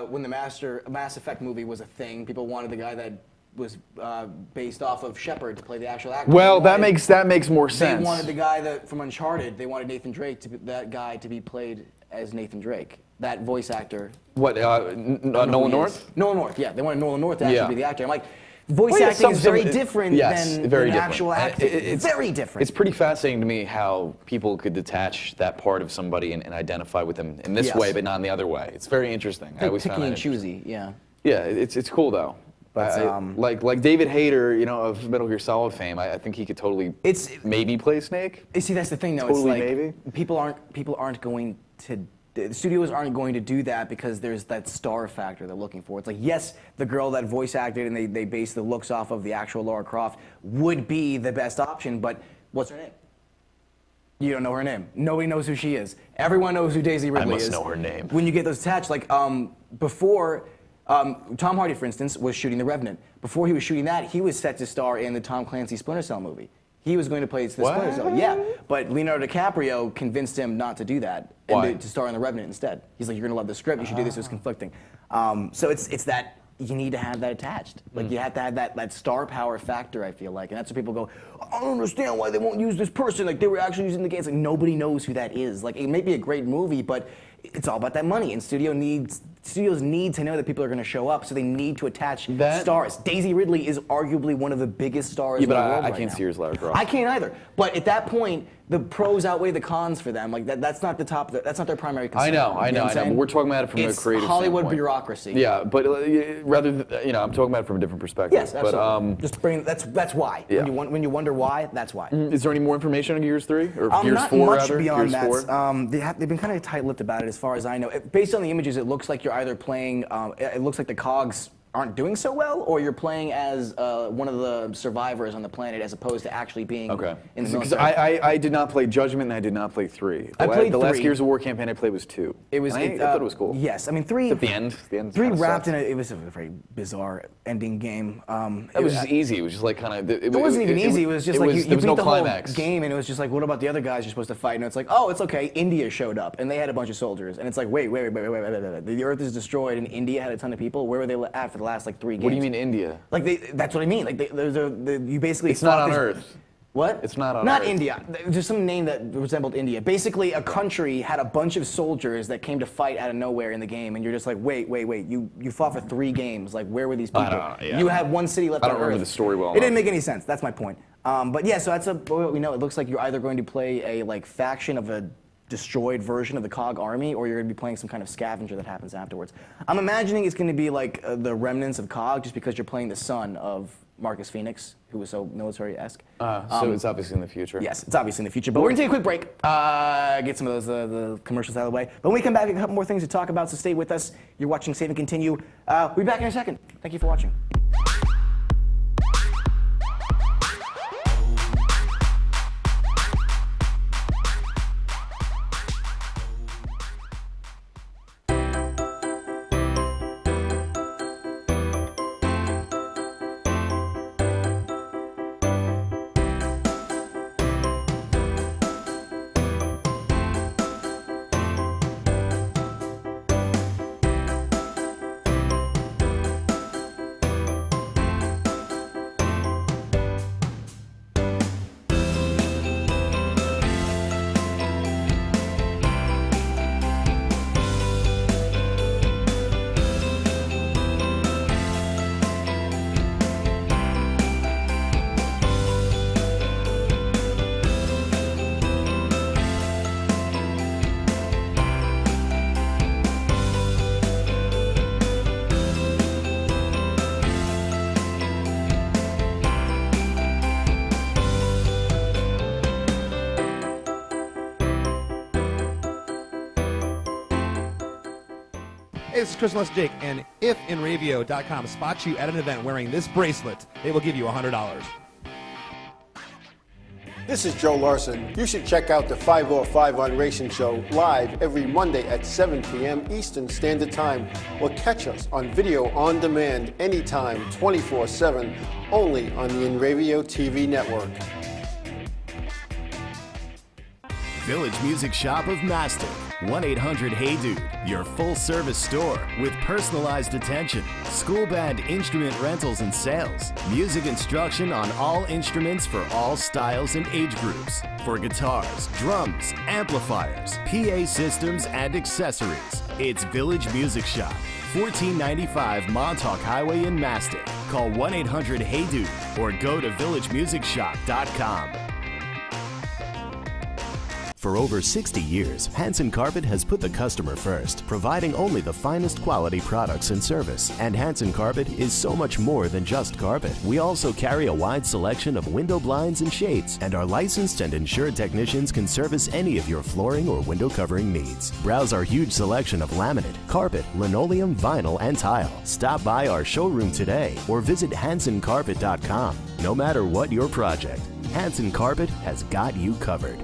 Speaker 2: when the Mass Effect movie was a thing. People wanted the guy that was based off of Shepard to play the actual actor.
Speaker 1: Well,
Speaker 2: They
Speaker 1: that
Speaker 2: wanted-
Speaker 1: makes more
Speaker 2: They
Speaker 1: sense.
Speaker 2: wanted the guy that from Uncharted. They wanted Nathan Drake to be played as Nathan Drake. That voice actor.
Speaker 1: What? Nolan North?
Speaker 2: Nolan North. Yeah, they wanted Nolan North to actually
Speaker 1: Yeah.
Speaker 2: be the actor. I'm like, voice
Speaker 1: Well, yeah,
Speaker 2: acting is very
Speaker 1: some-
Speaker 2: different
Speaker 1: yes,
Speaker 2: than,
Speaker 1: very
Speaker 2: than
Speaker 1: different.
Speaker 2: actual acting. It's very different.
Speaker 1: It's pretty fascinating to me how people could detach that part of somebody and identify with them in this
Speaker 2: Yes.
Speaker 1: way, but not in the other way. It's very interesting. I always found
Speaker 2: picky
Speaker 1: that
Speaker 2: and
Speaker 1: interesting.
Speaker 2: choosy. Yeah.
Speaker 1: Yeah, it's cool though.
Speaker 2: But,
Speaker 1: like David Hayter, of Metal Gear Solid fame, I think he could totally maybe play Snake.
Speaker 2: See, that's the thing, though.
Speaker 1: Totally
Speaker 2: it's like
Speaker 1: maybe.
Speaker 2: people aren't going to. The studios aren't going to do that because there's that star factor they're looking for. It's like, yes, the girl that voice acted and they base the looks off of the actual Lara Croft would be the best option, but what's her name? You don't know her name. Nobody knows who she is. Everyone knows who Daisy Ridley is.
Speaker 1: must know her name.
Speaker 2: When you get those attached, like before, Tom Hardy, for instance, was shooting The Revenant. Before he was shooting that, he was set to star in the Tom Clancy Splinter Cell movie. He was going to play the Splinter Cell. Yeah, but Leonardo DiCaprio convinced him not to do that and to star in The Revenant instead. He's like, you're going to love the script. You should do this. It was conflicting. So it's that. You need to have that attached. Like you have to have that star power factor, I feel like. And that's where people go, I don't understand why they won't use this person. Like they were actually using the game. It's like nobody knows who that is. Like it may be a great movie, but it's all about that money. And studios need to know that people are going to show up, so they need to attach stars. Daisy Ridley is arguably one of the biggest stars in the world
Speaker 1: I
Speaker 2: right
Speaker 1: can't
Speaker 2: now.
Speaker 1: see her as Lara Croft.
Speaker 2: I can't either. But at that point, the pros outweigh the cons for them. Like that's not the top. That's not their primary concern.
Speaker 1: I know.
Speaker 2: You know what I'm
Speaker 1: But
Speaker 2: saying?
Speaker 1: we're talking about it from
Speaker 2: It's
Speaker 1: a creative
Speaker 2: Hollywood
Speaker 1: standpoint.
Speaker 2: bureaucracy.
Speaker 1: Yeah, but rather, I'm talking about it from a different perspective.
Speaker 2: Yes, absolutely.
Speaker 1: But
Speaker 2: just bring that's why.
Speaker 1: Yeah.
Speaker 2: When you wonder why, that's why.
Speaker 1: is there any more information on Gears 3 or Gears
Speaker 2: Not
Speaker 1: 4
Speaker 2: much
Speaker 1: rather?
Speaker 2: beyond
Speaker 1: Gears
Speaker 2: that.
Speaker 1: 4?
Speaker 2: They've been kind of tight-lipped about it, as far as I know. Based on the images, it looks like you're either playing. It looks like the cogs aren't doing so well, or you're playing as one of the survivors on the planet, as opposed to actually being in the
Speaker 1: Because
Speaker 2: military.
Speaker 1: I did not play Judgment and I did not play 3.
Speaker 2: I played
Speaker 1: the last
Speaker 2: 3.
Speaker 1: Gears of War campaign I played was 2.
Speaker 2: It was.
Speaker 1: And I thought it was cool.
Speaker 2: Yes, I mean 3.
Speaker 1: At the end. The end
Speaker 2: 3
Speaker 1: kinda
Speaker 2: wrapped
Speaker 1: sucked.
Speaker 2: in it was a very bizarre ending game.
Speaker 1: It was just easy. It was just like kind of.
Speaker 2: It wasn't even easy. It was just like you
Speaker 1: there was
Speaker 2: beat
Speaker 1: no
Speaker 2: the
Speaker 1: climax.
Speaker 2: whole game, and it was just like, what about the other guys you're supposed to fight? And it's like, oh, it's okay. India showed up, and they had a bunch of soldiers, and it's like, wait. The Earth is destroyed, and India had a ton of people. Where were they at for the last like 3 games?
Speaker 1: What do you mean India?
Speaker 2: Like that's what I mean. Like you basically.
Speaker 1: It's not
Speaker 2: fought
Speaker 1: on
Speaker 2: this-
Speaker 1: Earth.
Speaker 2: What?
Speaker 1: It's not on
Speaker 2: Not
Speaker 1: Earth.
Speaker 2: India. There's some name that resembled India. Basically, a country had a bunch of soldiers that came to fight out of nowhere in the game, and you're just like, wait. You fought for 3 games. Like, where were these people?
Speaker 1: I don't know, yeah.
Speaker 2: You had one city left
Speaker 1: I
Speaker 2: on
Speaker 1: don't remember
Speaker 2: Earth.
Speaker 1: the story well
Speaker 2: It didn't
Speaker 1: enough.
Speaker 2: make any sense. That's my point. But yeah, so that's what we know. It looks like you're either going to play a like faction of a destroyed version of the COG army, or you're going to be playing some kind of scavenger that happens afterwards. I'm imagining it's going to be like the remnants of COG, just because you're playing the son of Marcus Phoenix, who was so military-esque.
Speaker 1: So it's obviously in the future.
Speaker 2: Yes, it's obviously in the future, but we're gonna take a quick break, get some of those the commercials out of the way. But when we come back, we have a couple more things to talk about, so stay with us. You're watching Save and Continue. We'll be back in a second. Thank you for watching.
Speaker 4: Hey, this is Chris Jake, and if Inravio.com spots you at an event wearing this bracelet, they will give you $100.
Speaker 5: This is Joe Larson. You should check out the 505 on Racing Show live every Monday at 7 p.m. Eastern Standard Time, or catch us on video on demand anytime, 24/7, only on the Inravio TV network.
Speaker 6: Village Music Shop of Mastic. 1-800-HEY-DUDE, your full-service store with personalized attention, school band instrument rentals and sales, music instruction on all instruments for all styles and age groups, for guitars, drums, amplifiers, PA systems, and accessories. It's Village Music Shop, 1495 Montauk Highway in Mastic. Call 1-800-HEY-DUDE or go to villagemusicshop.com. For over 60 years, Hanson Carpet has put the customer first, providing only the finest quality products and service. And Hanson Carpet is so much more than just carpet. We also carry a wide selection of window blinds and shades, and our licensed and insured technicians can service any of your flooring or window covering needs. Browse our huge selection of laminate, carpet, linoleum, vinyl, and tile. Stop by our showroom today or visit hansoncarpet.com. No matter what your project, Hanson Carpet has got you covered.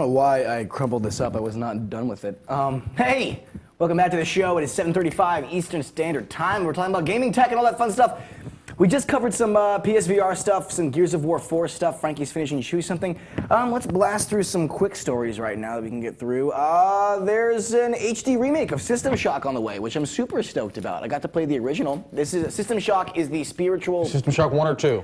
Speaker 2: know why I crumpled this up. I was not done with it. Hey, welcome back to the show. It is 7:35 Eastern Standard Time. We're talking about gaming tech and all that fun stuff. We just covered some PSVR stuff, some Gears of War 4 stuff. Frankie's finishing Chewy something. Let's blast through some quick stories right now that we can get through. There's an HD remake of System Shock on the way, which I'm super stoked about. I got to play the original. System Shock is the spiritual...
Speaker 7: System Shock 1 or 2?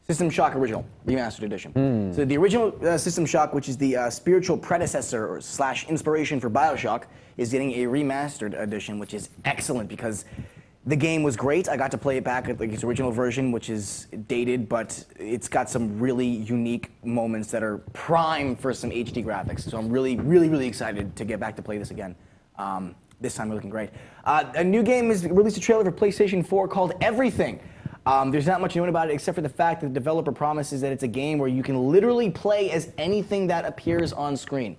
Speaker 2: System Shock Original, Remastered Edition. So the original System Shock, which is the spiritual predecessor / inspiration for BioShock, is getting a remastered edition, which is excellent because the game was great. I got to play it back at its original version, which is dated, but it's got some really unique moments that are prime for some HD graphics. So I'm really, really, really excited to get back to play this again. This time we're looking great. A new game has released a trailer for PlayStation 4 called Everything. There's not much known about it except for the fact that the developer promises that it's a game where you can literally play as anything that appears on screen.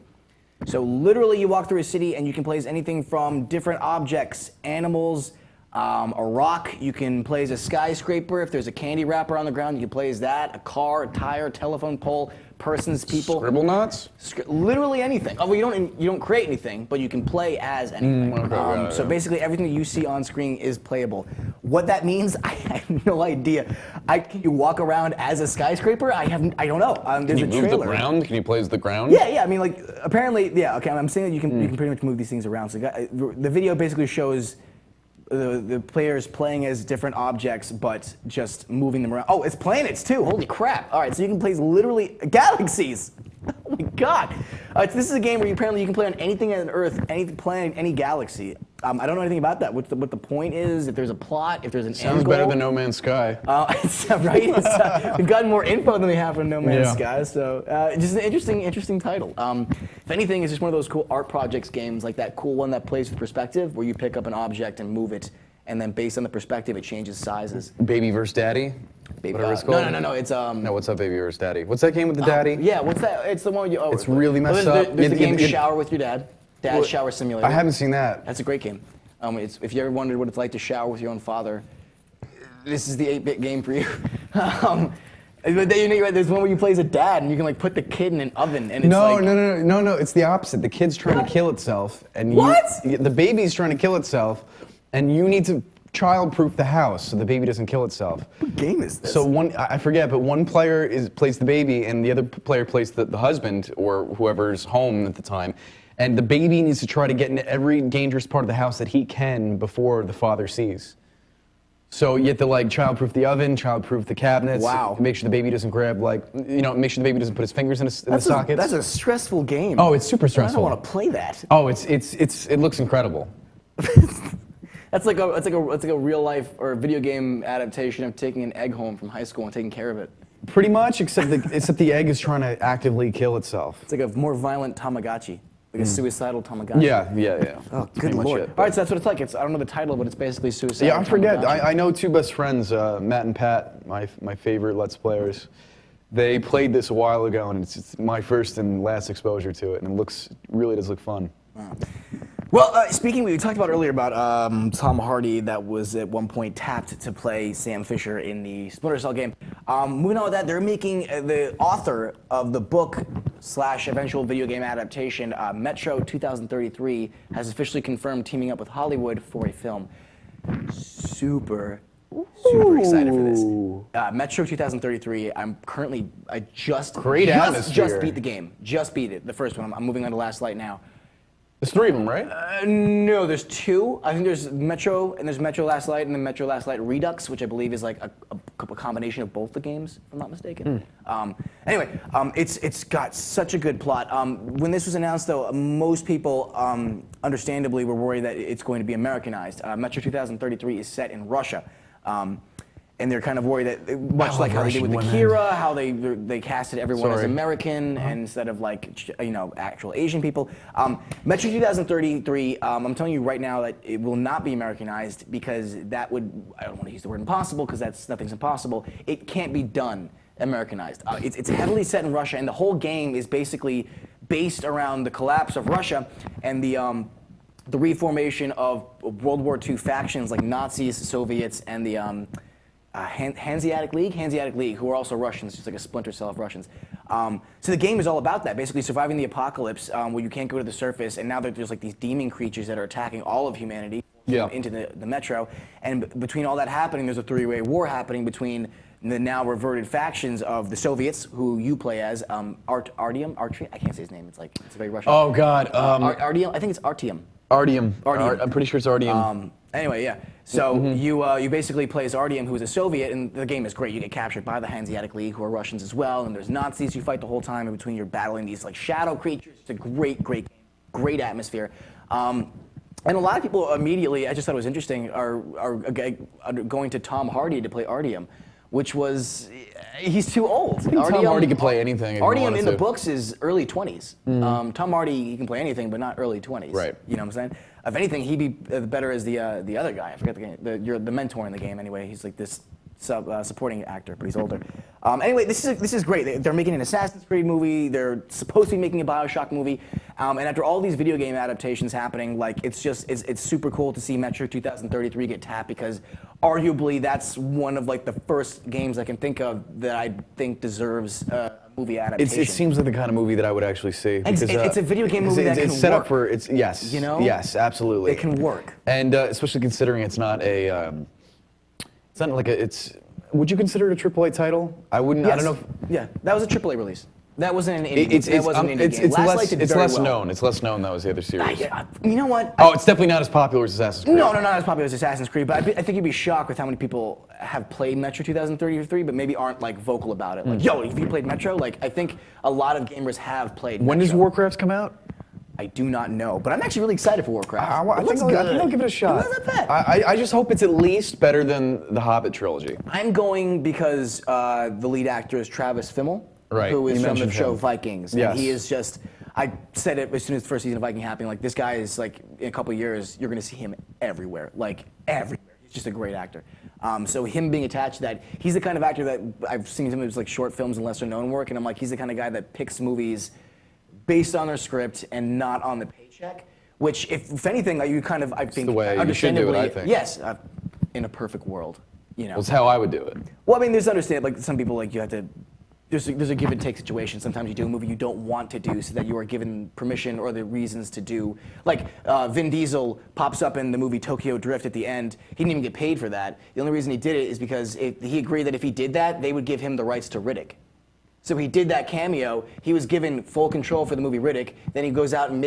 Speaker 2: So literally you walk through a city and you can play as anything from different objects, animals, a rock. You can play as a skyscraper. If there's a candy wrapper on the ground, you can play as that. A car, a tire, a telephone pole, persons, people.
Speaker 7: Scribble knots?
Speaker 2: Literally anything. Oh, well, you don't create anything, but you can play as anything. So basically, everything that you see on screen is playable. What that means, I have no idea. Can you walk around as a skyscraper? I don't know. There's
Speaker 7: Can you
Speaker 2: a
Speaker 7: move
Speaker 2: trailer.
Speaker 7: the ground? Can you play as the ground?
Speaker 2: Yeah. I mean, like apparently, yeah. Okay, I'm saying that you can pretty much move these things around. So the video basically shows the players playing as different objects, but just moving them around. Oh, it's planets too. Holy crap! All right, so you can play as literally galaxies. Oh my god! This is a game where you can play on anything on Earth, any planet, any galaxy. I don't know anything about that. What the point is? If there's a plot, if there's an
Speaker 7: Sounds better than No Man's Sky.
Speaker 2: Right? We've gotten more info than we have from No Man's
Speaker 7: Yeah.
Speaker 2: Sky, so just an interesting title. If anything, it's just one of those cool art projects games, like that cool one that plays with perspective, where you pick up an object and move it, and then based on the perspective, it changes sizes.
Speaker 1: Baby vs. Daddy? Whatever it's called?
Speaker 2: No. It's
Speaker 1: No, what's up, Baby vs. Daddy? What's that game with the daddy?
Speaker 2: Yeah, what's that? It's the one you. Oh,
Speaker 1: It's really messed
Speaker 2: there's
Speaker 1: up.
Speaker 2: There's the game
Speaker 1: You-
Speaker 2: Shower with Your Dad. Dad Shower Simulator.
Speaker 1: I haven't seen that.
Speaker 2: That's a great game. If you ever wondered what it's like to shower with your own father, this is the 8-bit game for you. But then, there's one where you play as a dad and you can like put the kid in an oven and it's
Speaker 1: No. It's the opposite. The kid's trying to kill itself, and the baby's trying to kill itself, and you need to child-proof the house so the baby doesn't kill itself.
Speaker 2: What game is this?
Speaker 1: So I forget, but one player plays the baby, and the other player plays the husband or whoever's home at the time. And the baby needs to try to get into every dangerous part of the house that he can before the father sees. So you have to like child-proof the oven, child-proof the cabinets.
Speaker 2: Wow.
Speaker 1: Make sure the baby doesn't grab make sure the baby doesn't put his fingers in the sockets.
Speaker 2: That's a stressful game.
Speaker 1: Oh, it's super stressful.
Speaker 2: I don't want to play that.
Speaker 1: Oh, it looks incredible.
Speaker 2: It's like a real life or video game adaptation of taking an egg home from high school and taking care of it.
Speaker 1: Pretty much, except the egg is trying to actively kill itself.
Speaker 2: It's like a more violent Tamagotchi. Like a suicidal Tamagotchi.
Speaker 1: Yeah.
Speaker 2: Oh,
Speaker 1: That's
Speaker 2: good
Speaker 1: pretty much
Speaker 2: lord.
Speaker 1: it.
Speaker 2: All right, so that's what it's like. I don't know the title, but it's basically suicide.
Speaker 1: Yeah, I forget. I know two best friends, Matt and Pat, my favorite Let's Players. They played this a while ago, and it's my first and last exposure to it, and it really does look fun.
Speaker 2: Well, we talked about earlier about Tom Hardy that was at one point tapped to play Sam Fisher in the Splinter Cell game. Moving on with that, they're making the author of the book / eventual video game adaptation, Metro 2033, has officially confirmed teaming up with Hollywood for a film. Super excited for this. Metro 2033, I just
Speaker 1: atmosphere.
Speaker 2: beat the game. Just beat it, the first one. I'm moving on to Last Light now.
Speaker 1: There's three of them, right?
Speaker 2: No, there's two. I think there's Metro, and there's Metro Last Light, and then Metro Last Light Redux, which I believe is like a combination of both the games, if I'm not mistaken. Anyway, it's got such a good plot. When this was announced, though, most people, understandably, were worried that it's going to be Americanized. Metro 2033 is set in Russia. And they're kind of worried that, much like how they did with Akira, how they casted everyone as American instead of like actual Asian people. Metro 2033, I'm telling you right now that it will not be Americanized because that would, I don't want to use the word impossible because nothing's impossible. It can't be done Americanized. It's heavily set in Russia, and the whole game is basically based around the collapse of Russia and the reformation of World War II factions like Nazis, Soviets, and the Hanseatic League, who are also Russians, just like a splinter cell of Russians. So the game is all about that, basically surviving the apocalypse where you can't go to the surface, and now there's like these demon creatures that are attacking all of humanity into the metro. And between all that happening, there's a three-way war happening between the now reverted factions of the Soviets, who you play as, Artyom, I can't say his name, it's very Russian.
Speaker 1: Oh God.
Speaker 2: Artyom, I think it's Artyom.
Speaker 1: Artyom.
Speaker 2: Artyom.
Speaker 1: I'm pretty sure it's Artyom.
Speaker 2: Anyway, yeah. So you basically play as Artyom, who is a Soviet, and the game is great. You get captured by the Hanseatic League, who are Russians as well, and there's Nazis you fight the whole time in between. You're battling these like shadow creatures. It's a great game, great atmosphere. And a lot of people immediately, I just thought it was interesting, are going to Tom Hardy to play Artyom, which was, he's too old.
Speaker 1: Tom Hardy can play anything. If he
Speaker 2: Artyom
Speaker 1: wanted
Speaker 2: in the
Speaker 1: to.
Speaker 2: books is early 20s. Tom Hardy, he can play anything, but not early 20s.
Speaker 1: Right.
Speaker 2: You know what I'm saying? If anything, he'd be better as the other guy. I forget the game. You're the mentor in the game anyway. He's like this supporting actor, but he's older. Anyway, this is great. They're making an Assassin's Creed movie. They're supposed to be making a BioShock movie. And after all these video game adaptations happening, like it's super cool to see Metro 2033 get tapped, because arguably that's one of like the first games I can think of that I think deserves a movie adaptation.
Speaker 1: It seems like the kind of movie that I would actually see. Because,
Speaker 2: it's a video game movie that can
Speaker 1: it's set
Speaker 2: work.
Speaker 1: up for yes.
Speaker 2: You know?
Speaker 1: Yes, absolutely.
Speaker 2: It can work.
Speaker 1: And especially considering it's not a. It's not like it's. Would you consider it a AAA title? I wouldn't.
Speaker 2: Yes.
Speaker 1: I don't know.
Speaker 2: Yeah, that was a AAA release. That wasn't an indie.
Speaker 1: It's
Speaker 2: that wasn't an indie game. Last Light did
Speaker 1: it's
Speaker 2: very
Speaker 1: less
Speaker 2: well.
Speaker 1: known. It's less known. That was the other series.
Speaker 2: You know what?
Speaker 1: Oh, it's definitely not as popular as Assassin's Creed.
Speaker 2: No, not as popular as Assassin's Creed, but I think you'd be shocked with how many people have played Metro 2033, but maybe aren't like vocal about it. Like, yo, have you played Metro? Like, I think a lot of gamers have played
Speaker 1: When
Speaker 2: Metro.
Speaker 1: does Warcraft come out?
Speaker 2: I do not know, but I'm actually really excited for Warcraft.
Speaker 1: I think I'll give it a shot.
Speaker 2: It wasn't bad.
Speaker 1: I just hope it's at least better than the Hobbit trilogy.
Speaker 2: I'm going because the lead actor is Travis Fimmel,
Speaker 1: Right,
Speaker 2: who is
Speaker 1: you
Speaker 2: from the
Speaker 1: mentioned
Speaker 2: show
Speaker 1: him.
Speaker 2: Vikings.
Speaker 1: Yes.
Speaker 2: And he is just, I said it as soon as the first season of Viking happened, like this guy is like, in a couple of years, you're gonna see him everywhere, like everywhere. He's just a great actor. So him being attached to that, he's the kind of actor that I've seen some of his like short films and lesser known work, and I'm like, he's the kind of guy that picks movies based on their script and not on the paycheck. Which, if anything, like you kind of, I think,
Speaker 1: the way you should do it, I think.
Speaker 2: Yes, in a perfect world, you know.
Speaker 1: That's how I would do it.
Speaker 2: Well, I mean, there's understand like some people like you have to. There's a give and take situation. Sometimes you do a movie you don't want to do, so that you are given permission or the reasons to do. Like Vin Diesel pops up in the movie Tokyo Drift at the end. He didn't even get paid for that. The only reason he did it is because he agreed that if he did that, they would give him the rights to Riddick. So he did that cameo. He was given full control for the movie Riddick. Then he goes out and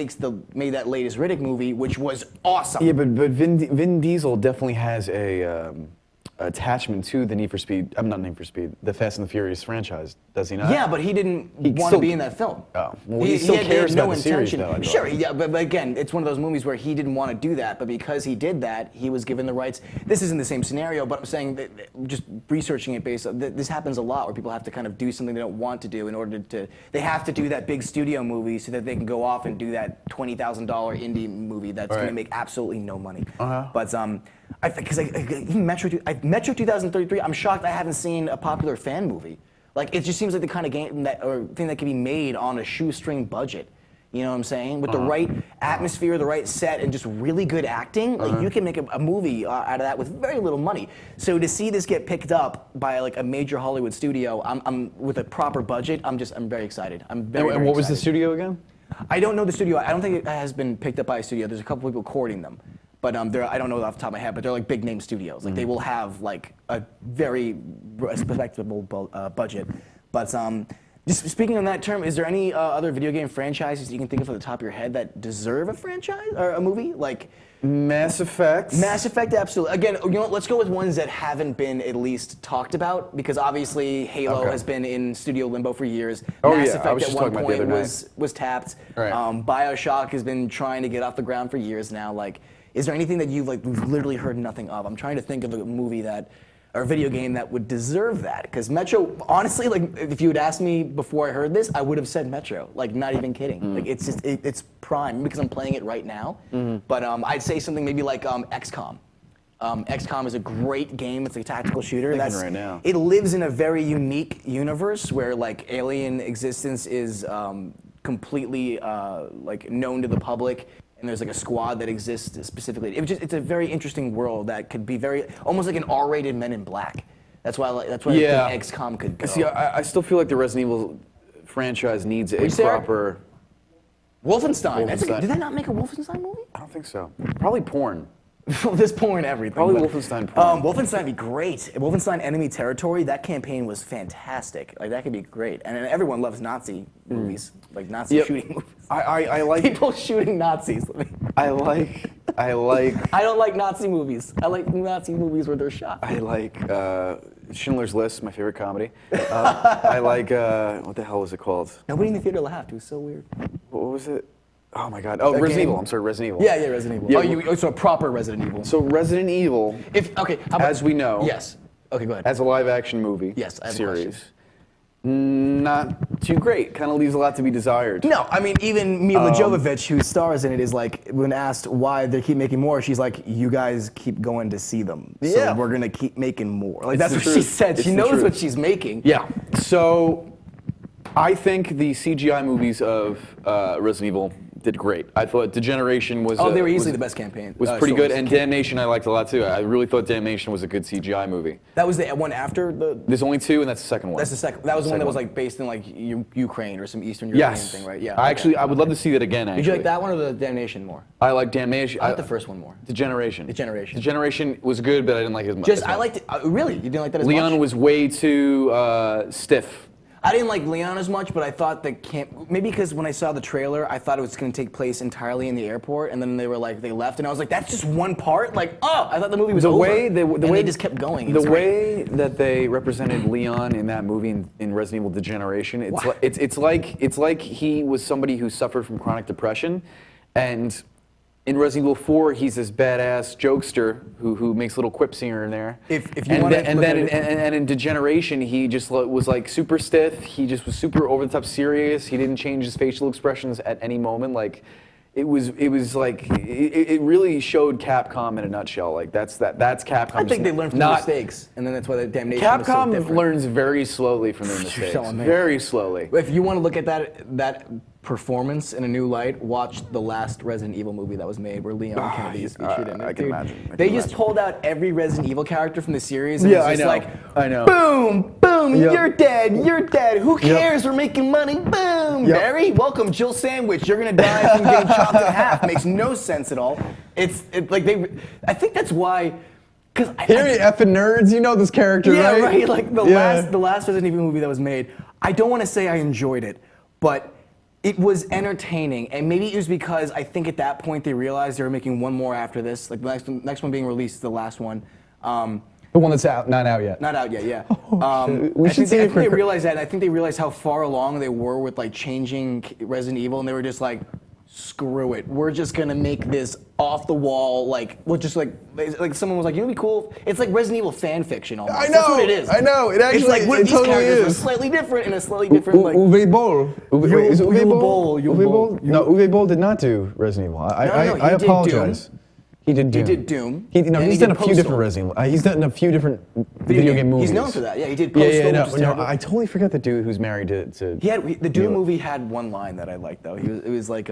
Speaker 2: made that latest Riddick movie, which was awesome.
Speaker 1: Yeah, but Vin Diesel definitely has a attachment to the Need for Speed. I'm not Need for Speed. The Fast and the Furious franchise, does he not?
Speaker 2: Yeah, but he didn't want to
Speaker 1: still-
Speaker 2: be in that film.
Speaker 1: Oh, well, he still cares about the series, though, I thought.
Speaker 2: Sure, yeah, but again, it's one of those movies where he didn't want to do that, but because he did that, he was given the rights. This isn't the same scenario, but I'm saying that just researching it based on, this happens a lot where people have to kind of do something they don't want to do in order to, they have to do that big studio movie so that they can go off and do that $20,000 indie movie that's going to
Speaker 1: Right.
Speaker 2: make absolutely no money. But I think, because Metro 2033, I'm shocked I haven't seen a popular fan movie. Like, it just seems like the kind of game that, or thing that can be made on a shoestring budget. You know what I'm saying? With the right atmosphere, the right set, and just really good acting, like you can make a movie out of that with very little money. So to see this get picked up by like a major Hollywood studio, I'm with a proper budget, I'm very excited. I'm very,
Speaker 1: And
Speaker 2: very
Speaker 1: what was the
Speaker 2: excited.
Speaker 1: studio again?
Speaker 2: I don't know the studio. I don't think it has been picked up by a studio. There's a couple people courting them. But I don't know off the top of my head, but they're like big name studios. Like they will have like a very respectable budget. But just speaking on that term, is there any other video game franchises you can think of off the top of your head that deserve a franchise or a movie? Like
Speaker 1: Mass Effect.
Speaker 2: Mass Effect, absolutely. Again, you know what, let's go with ones that haven't been at least talked about, because obviously Halo
Speaker 1: Okay.
Speaker 2: has been in studio limbo for years.
Speaker 1: Oh,
Speaker 2: Mass
Speaker 1: yeah, I
Speaker 2: Effect
Speaker 1: was
Speaker 2: at
Speaker 1: just
Speaker 2: one
Speaker 1: talking about the
Speaker 2: point
Speaker 1: other
Speaker 2: was tapped.
Speaker 1: Right.
Speaker 2: BioShock has been trying to get off the ground for years now. Like, is there anything that you've literally heard nothing of? I'm trying to think of a movie that, or a video game that would deserve that. Because Metro, honestly, like if you had asked me before I heard this, I would have said Metro. Like, not even kidding. Like, it's just, it's prime because I'm playing it right now. But I'd say something maybe like XCOM. XCOM is a great game. It's a tactical shooter.
Speaker 1: Thinking right now.
Speaker 2: It lives in a very unique universe where like alien existence is completely like known to the public. And there's like a squad that exists specifically. It's a very interesting world that could be almost like an R-rated Men in Black. That's why I think XCOM could go.
Speaker 3: See, I still feel like the Resident Evil franchise needs a
Speaker 2: you say, Eric?
Speaker 3: proper.
Speaker 2: Wolfenstein.
Speaker 3: Wolfenstein.
Speaker 2: Did they not make a Wolfenstein movie?
Speaker 3: I don't think so. Probably porn.
Speaker 2: There's porn everything.
Speaker 3: Probably
Speaker 2: but,
Speaker 3: Wolfenstein porn.
Speaker 2: Wolfenstein would be great. Wolfenstein Enemy Territory, that campaign was fantastic. Like, that could be great. And then everyone loves Nazi movies, like Nazi shooting movies.
Speaker 3: I like
Speaker 2: People shooting Nazis.
Speaker 3: I like
Speaker 2: I don't like Nazi movies. I like Nazi movies where they're shot.
Speaker 3: I like Schindler's List, my favorite comedy. I like what the hell was it called?
Speaker 2: Nobody in the theater laughed. It was so weird.
Speaker 3: What was it? Oh my God! Oh, Resident Evil. I'm sorry, Resident Evil.
Speaker 2: Yeah, Resident Evil.
Speaker 3: Yeah,
Speaker 2: So a proper Resident Evil.
Speaker 3: So Resident Evil,
Speaker 2: How about,
Speaker 3: as we know,
Speaker 2: yes. Okay, go ahead.
Speaker 3: as a live-action movie,
Speaker 2: Yes, I have a
Speaker 3: series, not too great. Kind of leaves a lot to be desired.
Speaker 2: No, I mean, even Mila Jovovich, who stars in it, is like, when asked why they keep making more, she's like, you guys keep going to see them.
Speaker 3: Yeah.
Speaker 2: So we're going to keep making more. Like,
Speaker 3: It's
Speaker 2: that's
Speaker 3: the
Speaker 2: what she
Speaker 3: truth.
Speaker 2: said.
Speaker 3: It's
Speaker 2: She
Speaker 3: the
Speaker 2: knows
Speaker 3: truth.
Speaker 2: what she's making.
Speaker 3: Yeah. So I think the CGI movies of Resident Evil did great. I thought Degeneration was.
Speaker 2: They were easily the best campaign.
Speaker 3: Was pretty good,
Speaker 2: stories.
Speaker 3: and Damnation I liked a lot too. I really thought Damnation was a good CGI movie.
Speaker 2: That was the one after the.
Speaker 3: There's only two, and that's the second one.
Speaker 2: That's the second. That was the one that was like based in like Ukraine or some Eastern European
Speaker 3: Yes.
Speaker 2: thing, right? Yeah.
Speaker 3: I would love to see that again. Actually.
Speaker 2: Did you like that one or the Damnation more?
Speaker 3: I like Damnation.
Speaker 2: I like the first one more.
Speaker 3: Degeneration.
Speaker 2: Degeneration.
Speaker 3: Degeneration was good, but I didn't like it as much.
Speaker 2: Just I liked it. Really, you didn't like that as much?
Speaker 3: Leon was way too stiff.
Speaker 2: I didn't like Leon as much, but I thought the camp, maybe because when I saw the trailer, I thought it was going to take place entirely in the airport, and then they left, and I was like, that's just one part? Like, I thought the movie was over.
Speaker 3: The way
Speaker 2: they just kept going. It
Speaker 3: The
Speaker 2: was great.
Speaker 3: way that they represented Leon in that movie in Resident Evil Degeneration, it's like he was somebody who suffered from chronic depression, and in Resident Evil 4, he's this badass jokester who makes little quips here and there.
Speaker 2: If you want to,
Speaker 3: and in Degeneration, he just was like super stiff. He just was super over the top serious. He didn't change his facial expressions at any moment. Like, it really showed Capcom in a nutshell. Like that's Capcom.
Speaker 2: I think they learned from their mistakes, and then that's why the Damnation was so
Speaker 3: Capcom
Speaker 2: different.
Speaker 3: learns very slowly from their mistakes.
Speaker 2: telling me.
Speaker 3: Very slowly.
Speaker 2: If you want to look at that performance in a new light, watch the last Resident Evil movie that was made where Leon Kennedy is featured in it.
Speaker 3: I can
Speaker 2: Dude,
Speaker 3: imagine.
Speaker 2: They just pulled out every Resident Evil character from the series and
Speaker 3: Yeah,
Speaker 2: it was just
Speaker 3: I know.
Speaker 2: like,
Speaker 3: I know.
Speaker 2: boom, boom,
Speaker 3: Yep.
Speaker 2: you're dead. Who cares? We're making money. Boom,
Speaker 3: Yep.
Speaker 2: Barry, welcome, Jill Sandwich. You're gonna die from getting chopped in half. Makes no sense at all. I think that's why.
Speaker 1: Here, you effing nerds, you know this character,
Speaker 2: Yeah,
Speaker 1: right?
Speaker 2: right. Like the last Resident Evil movie that was made. I don't want to say I enjoyed it, but it was entertaining, and maybe it was because I think at that point they realized they were making one more after this. Like the next one being released, the last one.
Speaker 1: The one that's not out yet.
Speaker 2: Not out yet, yeah.
Speaker 1: We should see
Speaker 2: I
Speaker 1: it
Speaker 2: think they
Speaker 1: for-
Speaker 2: realized that. And I think they realized how far along they were with like changing Resident Evil, and they were just like, screw it. We're just gonna make this off the wall, like someone was like, you know, what'd be cool. It's like Resident Evil fan fiction almost.
Speaker 1: I know.
Speaker 2: That's what it is.
Speaker 1: I know. It actually.
Speaker 2: It's like what
Speaker 1: it
Speaker 2: if these
Speaker 1: totally
Speaker 2: characters are
Speaker 1: is.
Speaker 2: slightly different in a slightly different like.
Speaker 1: Uwe Boll. Wait, is it Uwe
Speaker 2: Uwe
Speaker 1: Boll?
Speaker 2: Boll, Uwe
Speaker 1: Uwe
Speaker 2: Boll.
Speaker 1: Boll? No, Uwe Boll did not do Resident Evil.
Speaker 2: No, he
Speaker 1: I
Speaker 2: did
Speaker 1: apologize.
Speaker 2: Doom.
Speaker 1: He did Doom.
Speaker 2: He did Doom.
Speaker 1: He's
Speaker 2: And he
Speaker 1: done a
Speaker 2: did
Speaker 1: few
Speaker 2: Postal.
Speaker 1: different Resident Evil. He's done a few different video game movies.
Speaker 2: He's known for that. Yeah, he did
Speaker 1: Yeah,
Speaker 2: Postal,
Speaker 1: yeah,
Speaker 2: which was
Speaker 1: no,
Speaker 2: terrible.
Speaker 1: I totally forgot the dude who's married to.
Speaker 2: The Doom movie had one line that I liked though. It was like,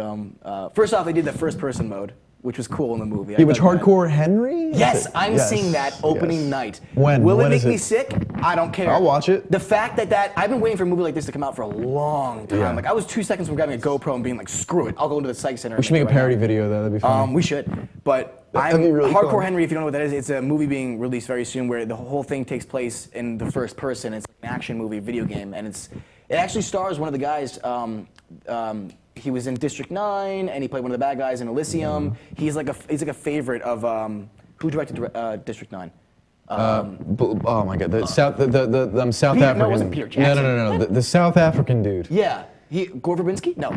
Speaker 2: first off, they did the first-person mode, which was cool in the movie.
Speaker 1: Yeah, which
Speaker 2: dug that.
Speaker 1: Hardcore Henry?
Speaker 2: Yes, I'm
Speaker 1: Yes,
Speaker 2: seeing that opening
Speaker 1: yes.
Speaker 2: night.
Speaker 1: When?
Speaker 2: Will
Speaker 1: When
Speaker 2: it
Speaker 1: is
Speaker 2: make me
Speaker 1: it?
Speaker 2: sick? I don't care.
Speaker 1: I'll watch it.
Speaker 2: The fact that I've been waiting for a movie like this to come out for a long time.
Speaker 1: Yeah.
Speaker 2: Like I was 2 seconds from grabbing a GoPro and being like, screw it, I'll go into the psych center.
Speaker 1: We should make a parody video though. That'd be fun.
Speaker 2: We should, but
Speaker 1: That'd be really
Speaker 2: Hardcore
Speaker 1: fun.
Speaker 2: Henry. If you don't know what that is, it's a movie being released very soon where the whole thing takes place in the first person. It's like an action movie, video game, and it actually stars one of the guys. He was in District 9, and he played one of the bad guys in Elysium. He's like a favorite of who directed District 9.
Speaker 1: Oh my God, the South
Speaker 2: Peter-
Speaker 1: African.
Speaker 2: no, it wasn't Peter Jackson.
Speaker 1: No. The South African dude.
Speaker 2: Yeah, Gore Verbinski? No.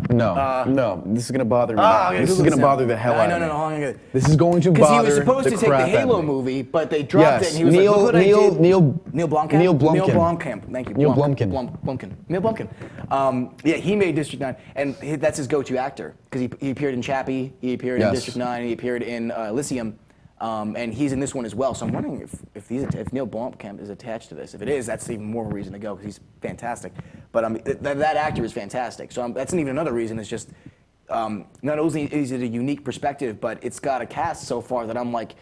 Speaker 1: No, this is gonna bother me.
Speaker 2: Okay,
Speaker 1: This is
Speaker 2: Google
Speaker 1: gonna bother the hell out of me.
Speaker 2: No, hold on.
Speaker 1: This is going to
Speaker 2: Because
Speaker 1: bother
Speaker 2: he was supposed
Speaker 1: the
Speaker 2: to take the
Speaker 1: crap out of
Speaker 2: Halo
Speaker 1: me.
Speaker 2: movie, but they dropped it, and he was
Speaker 1: Neil-
Speaker 2: like, look what I did.
Speaker 1: Neil
Speaker 2: Blomkamp?
Speaker 1: Neil Blomkamp.
Speaker 2: Neil Blomkamp. Thank you.
Speaker 1: Neil
Speaker 2: Blomkamp.
Speaker 1: Blomkamp.
Speaker 2: Neil Blomkamp. Yeah, he made District 9, and that's his go-to actor because he appeared in Chappie, he appeared in
Speaker 1: Yes.
Speaker 2: District 9, he appeared in Elysium, and he's in this one as well. So I'm wondering if Neil Blomkamp is attached to this. If it is, that's even more of a reason to go because he's fantastic. But that actor is fantastic. So that's even another reason. It's just not only is it a unique perspective, but it's got a cast so far that I'm like,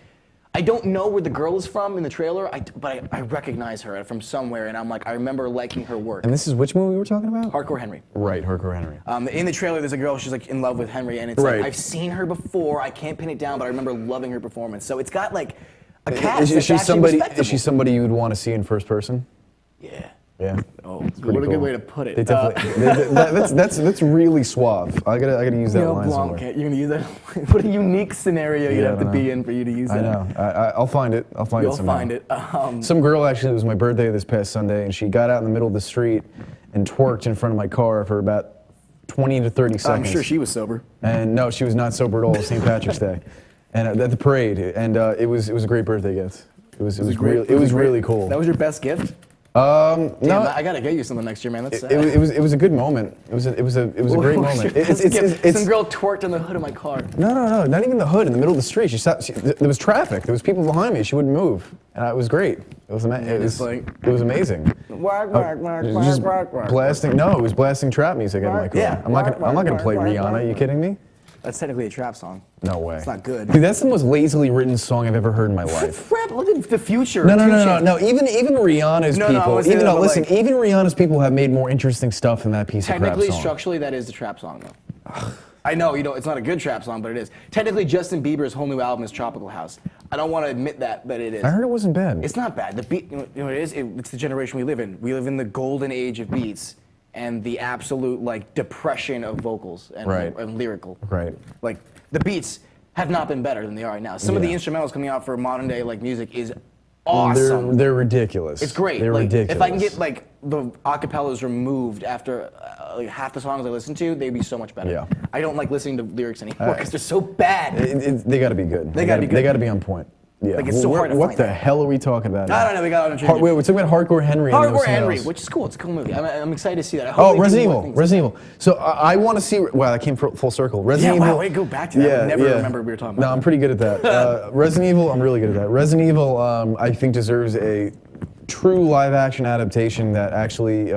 Speaker 2: I don't know where the girl is from in the trailer, but I recognize her from somewhere, and I'm like, I remember liking her work.
Speaker 1: And this is which movie we're talking about?
Speaker 2: Hardcore Henry.
Speaker 1: Right, Hardcore Henry.
Speaker 2: In the trailer, there's a girl, she's like in love with Henry, and it's
Speaker 1: Right.
Speaker 2: like, I've seen her before, I can't pin it down, but I remember loving her performance. So it's got like a cast
Speaker 1: Is
Speaker 2: that's
Speaker 1: she
Speaker 2: actually
Speaker 1: somebody?
Speaker 2: respectable.
Speaker 1: Is she somebody you would want to see in first person?
Speaker 2: Yeah.
Speaker 1: Yeah.
Speaker 2: Oh,
Speaker 1: It's
Speaker 2: what
Speaker 1: pretty
Speaker 2: a good
Speaker 1: cool.
Speaker 2: way to put it.
Speaker 1: They definitely, that's really suave. I gotta use that
Speaker 2: Neil
Speaker 1: line
Speaker 2: Blanc,
Speaker 1: somewhere.
Speaker 2: you're gonna use that? What a unique scenario you'd
Speaker 1: Yeah,
Speaker 2: have
Speaker 1: I
Speaker 2: to be
Speaker 1: know.
Speaker 2: in for you to use
Speaker 1: I
Speaker 2: that.
Speaker 1: know. I'll find it. I'll find
Speaker 2: You'll
Speaker 1: it somehow.
Speaker 2: find it.
Speaker 1: Some girl actually, it was my birthday this past Sunday, and she got out in the middle of the street and twerked in front of my car for about 20 to 30 seconds.
Speaker 2: I'm sure she was sober.
Speaker 1: And no, she was not sober at all. It was St. Patrick's Day, and at the parade, and it was a great birthday gift. It was really cool.
Speaker 2: That was your best gift?
Speaker 1: No,
Speaker 2: Damn, I gotta get you something next year, man. That's sad.
Speaker 1: it was a good moment. It was a great
Speaker 2: What was
Speaker 1: moment.
Speaker 2: your best gift? Some girl twerked on the hood of my car.
Speaker 1: No, not even the hood. In the middle of the street, there was traffic. There was people behind me. She wouldn't move, and it was great. It was amazing. Just blasting. No, it was blasting trap music in my car.
Speaker 2: Yeah.
Speaker 1: I'm not gonna play Rihanna. Are you kidding me?
Speaker 2: That's technically a trap song.
Speaker 1: No way.
Speaker 2: It's not good.
Speaker 1: Dude, that's the most lazily written song I've ever heard in my life.
Speaker 2: Rap, look at the future.
Speaker 1: No. Even Rihanna's
Speaker 2: No, no, I
Speaker 1: people.
Speaker 2: was saying that, but
Speaker 1: Listen.
Speaker 2: like-
Speaker 1: Even Rihanna's people have made more interesting stuff than that piece of crap
Speaker 2: Technically,
Speaker 1: song.
Speaker 2: structurally, that is the trap song, though. I know, it's not a good trap song, but it is. Technically, Justin Bieber's whole new album is Tropical House. I don't want to admit that, but it is.
Speaker 1: I heard it wasn't bad.
Speaker 2: It's not bad. The beat, you know what it is? It's the generation we live in. We live in the golden age of beats and the absolute like depression of vocals and,
Speaker 1: Right.
Speaker 2: and lyrical.
Speaker 1: Right.
Speaker 2: Like the beats have not been better than they are right now. Some of the
Speaker 1: Yeah.
Speaker 2: instrumentals coming out for modern day like music is awesome.
Speaker 1: They're ridiculous.
Speaker 2: It's great.
Speaker 1: They're
Speaker 2: like,
Speaker 1: ridiculous.
Speaker 2: If I can get like the acapellas removed after like half the songs I listen to, they'd be so much better.
Speaker 1: Yeah.
Speaker 2: I don't like listening to lyrics anymore because they're so bad.
Speaker 1: They got to be good.
Speaker 2: They gotta be good.
Speaker 1: They got to be on point. Yeah.
Speaker 2: Like, it's so hard to
Speaker 1: What
Speaker 2: find
Speaker 1: the
Speaker 2: that.
Speaker 1: hell are we talking about?
Speaker 2: I don't know. We got on a
Speaker 1: Wait, we're talking about Hardcore Henry. and there was
Speaker 2: Hardcore
Speaker 1: something
Speaker 2: Henry,
Speaker 1: else.
Speaker 2: which is cool. It's a cool movie. I'm excited to see that. I hope
Speaker 1: Oh,
Speaker 2: they do
Speaker 1: Resident
Speaker 2: more
Speaker 1: Evil.
Speaker 2: things.
Speaker 1: Resident Evil. So I want to see. Wow, that came full circle. Resident
Speaker 2: Yeah,
Speaker 1: Evil.
Speaker 2: wow, way to go back to that. I would never remember we were talking about
Speaker 1: No, I'm pretty good at that. Resident Evil. I'm really good at that. Resident Evil. I think deserves a true live-action adaptation that actually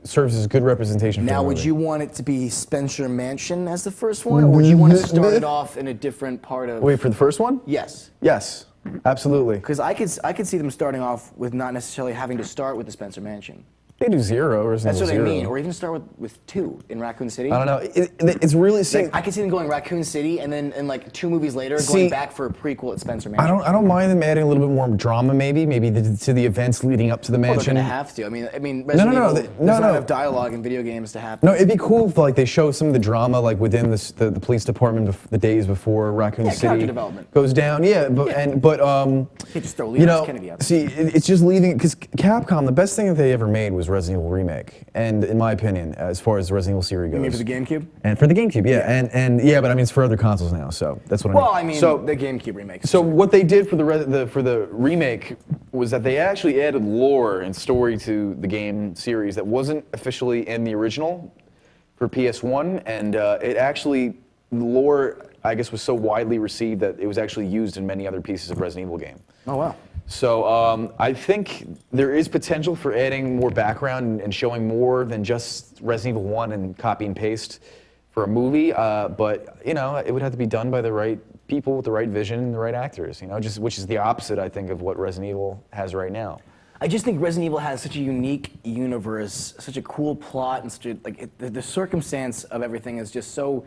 Speaker 1: serves as good representation.
Speaker 2: Now,
Speaker 1: for the
Speaker 2: would
Speaker 1: movie.
Speaker 2: you want it to be Spencer Mansion as the first one, or would you want to start it off in a different part of?
Speaker 1: Wait for the first one?
Speaker 2: Yes.
Speaker 1: Yes, absolutely.
Speaker 2: Because I could see them starting off with not necessarily having to start with the Spencer Mansion.
Speaker 1: They do Zero. Resident
Speaker 2: That's what
Speaker 1: Evil
Speaker 2: I
Speaker 1: 0.
Speaker 2: mean. Or even start with 2 in Raccoon City.
Speaker 1: I don't know. It's really sick.
Speaker 2: Like, I could see them going Raccoon City and then like 2 movies later
Speaker 1: See,
Speaker 2: going back for a prequel at Spencer Mansion.
Speaker 1: I don't mind them adding a little bit more drama, maybe to the events leading up to the
Speaker 2: Well, they're
Speaker 1: mansion.
Speaker 2: gonna have to. I mean, Resident Evil does not have dialogue in video games to happen.
Speaker 1: No, it'd be cool if like they show some of the drama like within the police department the days before Raccoon
Speaker 2: Yeah,
Speaker 1: City
Speaker 2: character development.
Speaker 1: goes down. Yeah, but
Speaker 2: Can't just throw
Speaker 1: you
Speaker 2: Leon
Speaker 1: know,
Speaker 2: Kennedy out.
Speaker 1: see, it's just leaving because Capcom, the best thing that they ever made was Resident Evil Remake, and in my opinion, as far as the Resident Evil series goes.
Speaker 2: You mean for the GameCube?
Speaker 1: And for the GameCube, yeah, and yeah, but I mean it's for other consoles now, so that's what I mean.
Speaker 2: Well, I mean,
Speaker 1: so
Speaker 2: the GameCube remake.
Speaker 1: So what they did for the remake was that they actually added lore and story to the game series that wasn't officially in the original for PS1, and it actually the lore I guess was so widely received that it was actually used in many other pieces of Resident Evil game.
Speaker 2: Oh wow.
Speaker 1: So I think there is potential for adding more background and showing more than just Resident Evil 1 and copy and paste for a movie, but you know it would have to be done by the right people with the right vision and the right actors, you know, which is the opposite I think of what Resident Evil has right now.
Speaker 2: I just think Resident Evil has such a unique universe, such a cool plot, and such a, like the circumstance of everything is just so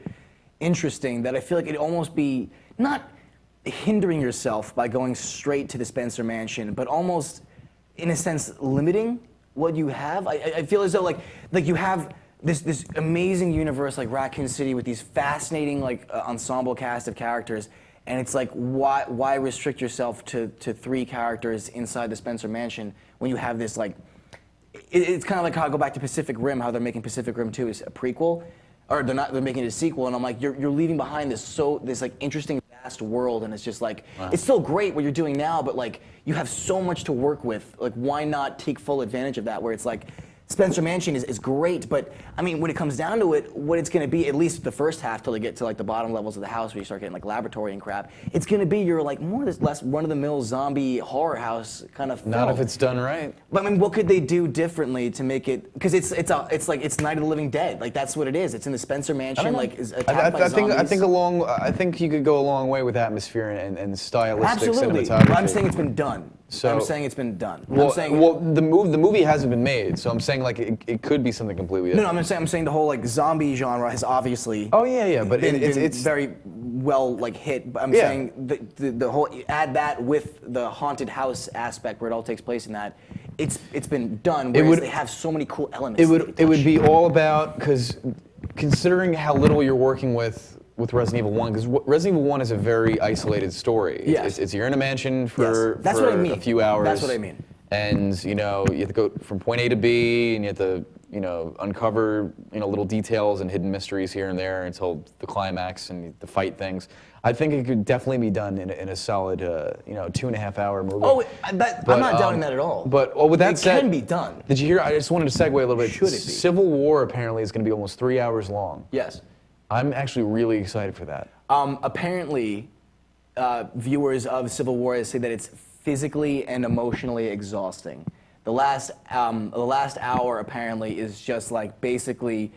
Speaker 2: interesting that I feel like it'd almost be not hindering yourself by going straight to the Spencer Mansion, but almost, in a sense, limiting what you have. I feel as though like you have this amazing universe like Raccoon City with these fascinating like ensemble cast of characters, and it's like why restrict yourself to 3 characters inside the Spencer Mansion when you have this like it's kind of like how I go back to Pacific Rim, how they're making Pacific Rim 2 is a prequel, or they're making it a sequel, and I'm like you're leaving behind this like interesting vast world, and it's just like it's still great what you're doing now, but like you have so much to work with. Like why not take full advantage of that? Where it's like Spencer Mansion is great, but I mean, when it comes down to it, what it's going to be, at least the first half till they get to like the bottom levels of the house where you start getting like laboratory and crap, it's going to be your like more or less run-of-the-mill zombie horror house kind of film.
Speaker 1: Not if it's done right.
Speaker 2: But I mean, what could they do differently to make it? Because it's like it's Night of the Living Dead. Like that's what it is. It's in the Spencer Mansion. Like is attacked by zombies.
Speaker 1: I think you could go a long way with atmosphere and stylistic
Speaker 2: Absolutely.
Speaker 1: cinematography.
Speaker 2: I'm saying it's been done.
Speaker 1: So-
Speaker 2: I'm saying it's been done.
Speaker 1: Well,
Speaker 2: I'm saying,
Speaker 1: the movie hasn't been made, so I'm saying like it could be something completely
Speaker 2: no,
Speaker 1: different.
Speaker 2: I'm saying the whole like zombie genre has obviously.
Speaker 1: Oh yeah, but
Speaker 2: been
Speaker 1: it's
Speaker 2: very well like hit. But I'm
Speaker 1: Yeah.
Speaker 2: saying the whole add that with the haunted house aspect where it all takes place in that. It's been done. Whereas they have so many cool elements.
Speaker 1: It would be all about, because considering how little you're working with Resident Evil 1, because Resident Evil 1 is a very isolated story.
Speaker 2: Yes.
Speaker 1: It's you're in a mansion for,
Speaker 2: That's
Speaker 1: for
Speaker 2: what I mean.
Speaker 1: a few hours.
Speaker 2: That's what I mean.
Speaker 1: And you have to go from point A to B, and you have to uncover little details and hidden mysteries here and there until the climax and the fight things. I think it could definitely be done in a solid 2.5 hour movie.
Speaker 2: Oh, I'm not doubting that at all.
Speaker 1: But with that said,
Speaker 2: it can be done.
Speaker 1: Did you hear? I just wanted to segue a little bit.
Speaker 2: Should it be?
Speaker 1: Civil War apparently is going to be almost 3 hours long.
Speaker 2: Yes.
Speaker 1: I'm actually really excited for that.
Speaker 2: Apparently, viewers of Civil War say that it's physically and emotionally exhausting. The last hour apparently is just like basically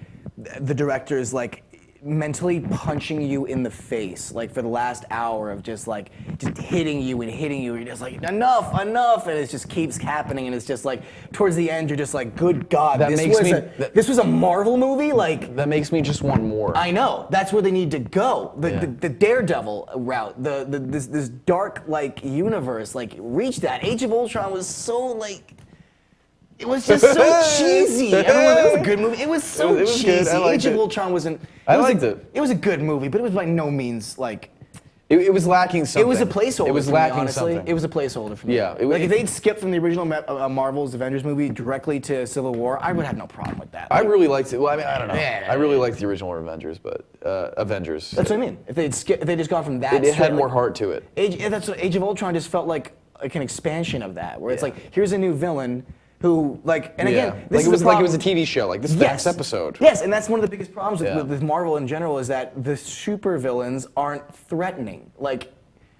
Speaker 2: the director's like mentally punching you in the face, like for the last hour of just hitting you and hitting you. You're just like, enough, and it just keeps happening, and it's just like towards the end you're just like, good God, this was a Marvel movie, like.
Speaker 1: That makes me just want more.
Speaker 2: I know. That's where they need to go. The Daredevil route, this dark like universe, like reach that. Age of Ultron was so like. It was just so cheesy. Everyone, it was a good movie. It was so
Speaker 1: It was
Speaker 2: cheesy.
Speaker 1: good. I liked
Speaker 2: Age of
Speaker 1: it.
Speaker 2: Ultron wasn't.
Speaker 1: I liked it.
Speaker 2: It was a good movie, but it was by no means like.
Speaker 1: It was lacking something.
Speaker 2: It was a placeholder.
Speaker 1: It was
Speaker 2: for
Speaker 1: lacking
Speaker 2: me, honestly.
Speaker 1: something.
Speaker 2: It was a placeholder for me.
Speaker 1: Yeah,
Speaker 2: Like if they'd skipped from the original Marvel's Avengers movie directly to Civil War, I would have no problem with that.
Speaker 1: I really liked it. Well, I mean, I don't know.
Speaker 2: Yeah.
Speaker 1: I really liked the original Avengers, but Avengers.
Speaker 2: That's what I mean. If they just gone from that,
Speaker 1: It had
Speaker 2: straight,
Speaker 1: more
Speaker 2: like,
Speaker 1: heart to it.
Speaker 2: That's what Age of Ultron just felt like an expansion of that, where it's like here's a new villain who like, and again, this
Speaker 1: it was
Speaker 2: is the
Speaker 1: like it was a
Speaker 2: problem.
Speaker 1: TV show. Like this is the next episode.
Speaker 2: Yes, and that's one of the biggest problems
Speaker 1: Yeah.
Speaker 2: with Marvel in general is that the supervillains aren't threatening. Like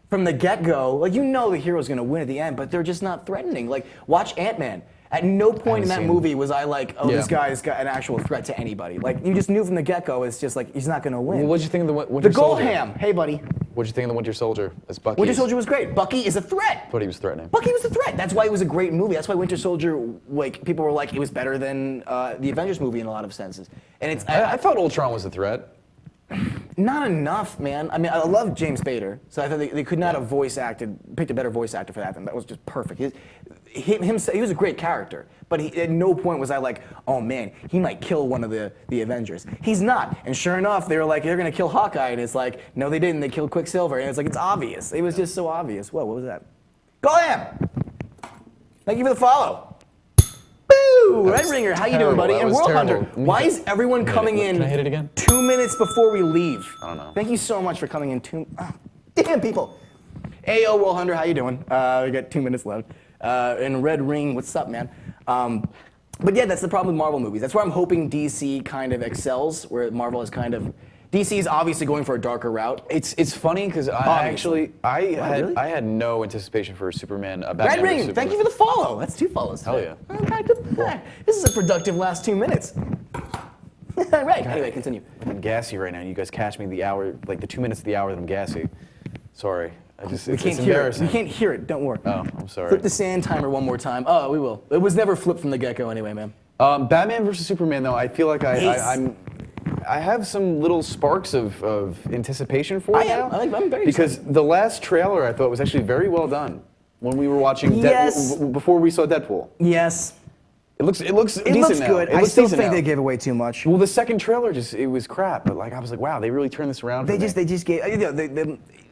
Speaker 2: from the get-go, like the hero's gonna win at the end, but they're just not threatening. Like watch Ant-Man. At no point in that movie was I like, oh, this guy's got an actual threat to anybody. Like you just knew from the get-go, it's just like he's not gonna win.
Speaker 1: Well, what'd you think of the Winter
Speaker 2: The
Speaker 1: Soldier?
Speaker 2: Goldham. Hey, buddy.
Speaker 1: What'd you think of the Winter Soldier as Bucky?
Speaker 2: Winter Soldier was great. Bucky is a threat.
Speaker 1: Thought he was threatening.
Speaker 2: Bucky was a threat. That's why it was a great movie. That's why Winter Soldier, like people were like, it was better than the Avengers movie in a lot of senses. And it's
Speaker 1: I thought Ultron was a threat.
Speaker 2: not enough, man. I mean, I love James Spader, so I thought they could not have picked a better voice actor for that. That was just perfect. He was a great character, but at no point was I like, oh man, he might kill one of the Avengers. He's not. And sure enough, they were like, they're gonna kill Hawkeye, and it's like, no, they didn't. They killed Quicksilver, and it's like, it's obvious. It was just so obvious. Whoa, what was that? Golam! Thank you for the follow. Boo! Red Ringer, how you doing, buddy?
Speaker 1: That
Speaker 2: And
Speaker 1: was
Speaker 2: World
Speaker 1: terrible.
Speaker 2: Hunter, why is everyone coming in
Speaker 1: Can I hit it again?
Speaker 2: 2 minutes before we leave?
Speaker 1: I don't know.
Speaker 2: Thank you so much for coming in. Damn people. Ayo, World Hunter, how you doing? We got 2 minutes left. And Red Ring, what's up, man? But yeah, that's the problem with Marvel movies. That's where I'm hoping DC kind of excels, where Marvel is kind of. DC is obviously going for a darker route.
Speaker 1: It's funny because
Speaker 2: Obviously.
Speaker 1: I had no anticipation for Superman. Batman
Speaker 2: Red
Speaker 1: versus
Speaker 2: Ring,
Speaker 1: Superman.
Speaker 2: thank you for the follow. That's 2 follows.
Speaker 1: Hell
Speaker 2: today. Back to back. This is a productive last 2 minutes. Right. Anyway, continue.
Speaker 1: I'm gassy right now. You guys catch me the 2 minutes of the hour that I'm gassy. Sorry. It's
Speaker 2: We can't hear it.
Speaker 1: embarrassing.
Speaker 2: We can't hear it. Don't worry.
Speaker 1: Oh, I'm sorry.
Speaker 2: Flip the sand timer one more time. Oh, we will. It was never flipped from the get-go anyway, man.
Speaker 1: Batman versus Superman, though, I feel like I have some little sparks of anticipation for it now.
Speaker 2: I'm very
Speaker 1: because the last trailer I thought was actually very well done when we were watching
Speaker 2: Yes.
Speaker 1: before we saw Deadpool.
Speaker 2: Yes.
Speaker 1: It looks
Speaker 2: It
Speaker 1: decent
Speaker 2: looks
Speaker 1: now.
Speaker 2: good.
Speaker 1: It
Speaker 2: I
Speaker 1: looks
Speaker 2: still
Speaker 1: decent
Speaker 2: think
Speaker 1: now.
Speaker 2: they gave away too much.
Speaker 1: Well, the second trailer it was crap, but I was like, wow, they really turned this around.
Speaker 2: They just gave.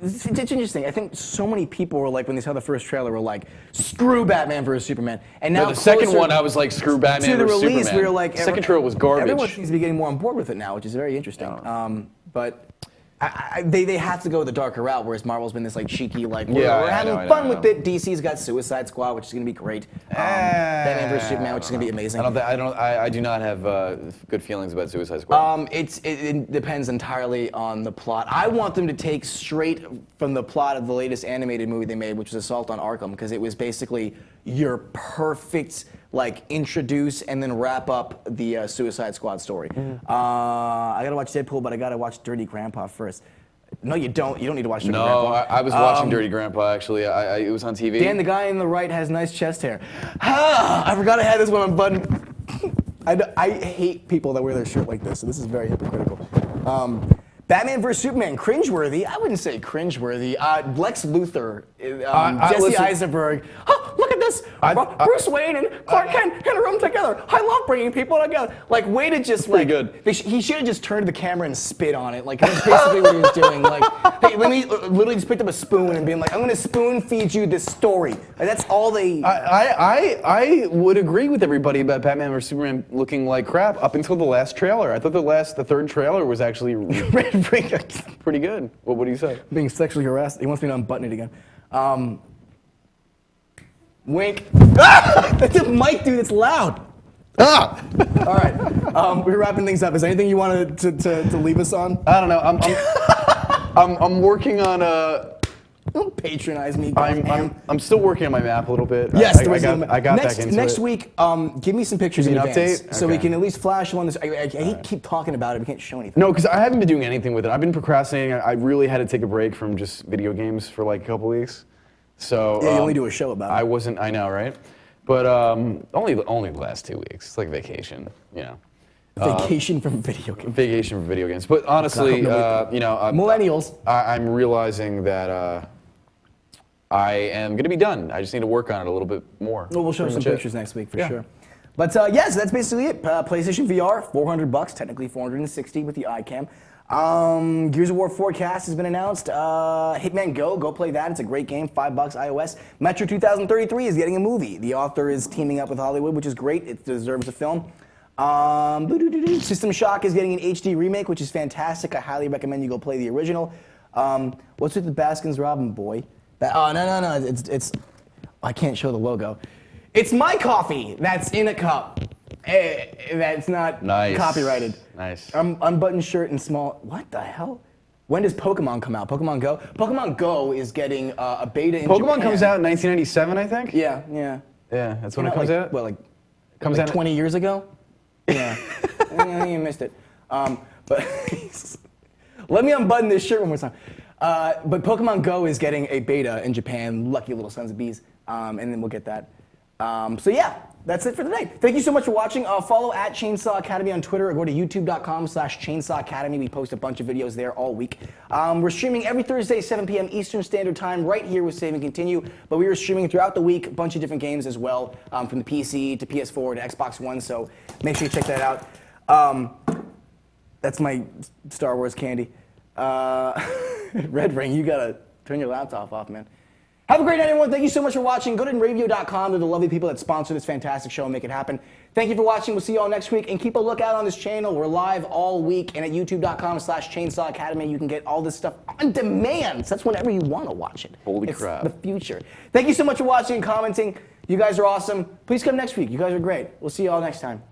Speaker 2: It's interesting. I think so many people were like, when they saw the first trailer, were like, "Screw Batman versus Superman." And now
Speaker 1: the second
Speaker 2: closer
Speaker 1: one, I was like, "Screw Batman
Speaker 2: to the
Speaker 1: versus
Speaker 2: release,
Speaker 1: Superman."
Speaker 2: we were like,
Speaker 1: Second trailer was garbage.
Speaker 2: Everyone seems to be getting more on board with it now, which is very interesting. But they have to go the darker route, whereas Marvel's been this like cheeky, like we're
Speaker 3: I
Speaker 2: having
Speaker 3: know,
Speaker 2: fun
Speaker 3: I know.
Speaker 2: with it. DC's got Suicide Squad, which is gonna be great. Batman vs Superman, which is gonna be amazing.
Speaker 3: I do not have good feelings about Suicide Squad.
Speaker 2: It depends entirely on the plot. I want them to take straight from the plot of the latest animated movie they made, which was Assault on Arkham, because it was basically your perfect like introduce and then wrap up the Suicide Squad story. I gotta watch Deadpool, but I gotta watch Dirty Grandpa first. No, you don't. You don't need to watch Dirty
Speaker 3: No,
Speaker 2: Grandpa.
Speaker 3: I was watching Dirty Grandpa actually. It was on TV.
Speaker 2: Dan, the guy on the right has nice chest hair. I forgot I had this one unbuttoned. I hate people that wear their shirt like this, so this is very hypocritical. Batman vs Superman, cringeworthy. I wouldn't say cringeworthy. Lex Luthor, Jesse
Speaker 1: listen-
Speaker 2: Eisenberg. Oh, look at this. Bruce Wayne and Clark Kent in a room together. I love bringing people together. Like, way to just like.
Speaker 3: good.
Speaker 2: He should have just turned to the camera and spit on it. Like, that's basically what he was doing. Like, hey, let me literally just picked up a spoon and being like, I'm gonna spoon feed you this story. Like, that's all they.
Speaker 1: I would agree with everybody about Batman vs Superman looking like crap up until the last trailer. I thought the third trailer was actually pretty good. What do you say?
Speaker 2: Being sexually harassed. He wants me to unbutton it again. Wink. That's a mic, dude. It's loud. All right. We're wrapping things up. Is there anything you wanted to leave us on?
Speaker 1: I don't know. I'm working on a.
Speaker 2: Don't patronize me.
Speaker 1: I'm still working on my map a little bit.
Speaker 2: Yes,
Speaker 1: I got back into
Speaker 2: next
Speaker 1: it.
Speaker 2: week. Give me some pictures
Speaker 1: Give
Speaker 2: in
Speaker 1: me an
Speaker 2: advance,
Speaker 1: update?
Speaker 2: so we
Speaker 1: Okay.
Speaker 2: can at least flash on this. I hate keep talking about it. We can't show anything.
Speaker 1: No, because I haven't been doing anything with it. I've been procrastinating. I really had to take a break from just video games for like a couple weeks. So
Speaker 2: Yeah, you only do a show about it.
Speaker 1: I know, right? But only the last 2 weeks. It's like vacation, you know.
Speaker 2: Vacation from video games.
Speaker 1: Vacation for video games. But honestly, you know,
Speaker 2: Millennials.
Speaker 1: I'm realizing that I am going to be done. I just need to work on it a little bit more.
Speaker 2: Well, we'll show
Speaker 1: Pretty
Speaker 2: some
Speaker 1: much it.
Speaker 2: pictures next week for
Speaker 1: Yeah.
Speaker 2: sure. But yes, that's basically it. PlayStation VR, $400, technically $460 with the iCam. Gears of War 4 cast has been announced. Hitman Go play that. It's a great game, $5 iOS. Metro 2033 is getting a movie. The author is teaming up with Hollywood, which is great. It deserves a film. System Shock is getting an HD remake, which is fantastic. I highly recommend you go play the original. What's with the Baskins Robin boy? No. It's. I can't show the logo. It's my coffee that's in a cup. That's not
Speaker 1: Nice.
Speaker 2: copyrighted.
Speaker 1: Nice.
Speaker 2: Unbuttoned shirt and small. What the hell? When does Pokemon come out? Pokemon Go? Pokemon Go is getting a beta in
Speaker 1: Pokemon
Speaker 2: Japan.
Speaker 1: comes out in 1997, I think.
Speaker 2: Yeah.
Speaker 1: Yeah, that's when
Speaker 2: Came
Speaker 1: it comes
Speaker 2: like,
Speaker 1: out.
Speaker 2: What, like,
Speaker 1: Comes
Speaker 2: like
Speaker 1: out
Speaker 2: 20 years ago? Yeah. I think you missed it. But let me unbutton this shirt one more time. But Pokemon Go is getting a beta in Japan. Lucky little sons of bees. And then we'll get that. So yeah, that's it for today. Thank you so much for watching. Follow at Chainsaw Academy on Twitter or go to youtube.com/Chainsaw Academy. We post a bunch of videos there all week. We're streaming every Thursday, 7 p.m. Eastern Standard Time, right here with Save and Continue. But we are streaming throughout the week, a bunch of different games as well, from the PC to PS4 to Xbox One. So make sure you check that out. That's my Star Wars candy. Red Ring, you gotta turn your laptop off, man. Have a great night, everyone. Thank you so much for watching. Go to Inravio.com. They're the lovely people that sponsor this fantastic show and make it happen. Thank you for watching. We'll see you all next week. And keep a lookout on this channel. We're live all week. And at youtube.com/Chainsaw Academy, you can get all this stuff on demand. So that's whenever you want to watch it.
Speaker 3: Holy
Speaker 2: It's
Speaker 3: crap.
Speaker 2: the future. Thank you so much for watching and commenting. You guys are awesome. Please come next week. You guys are great. We'll see you all next time.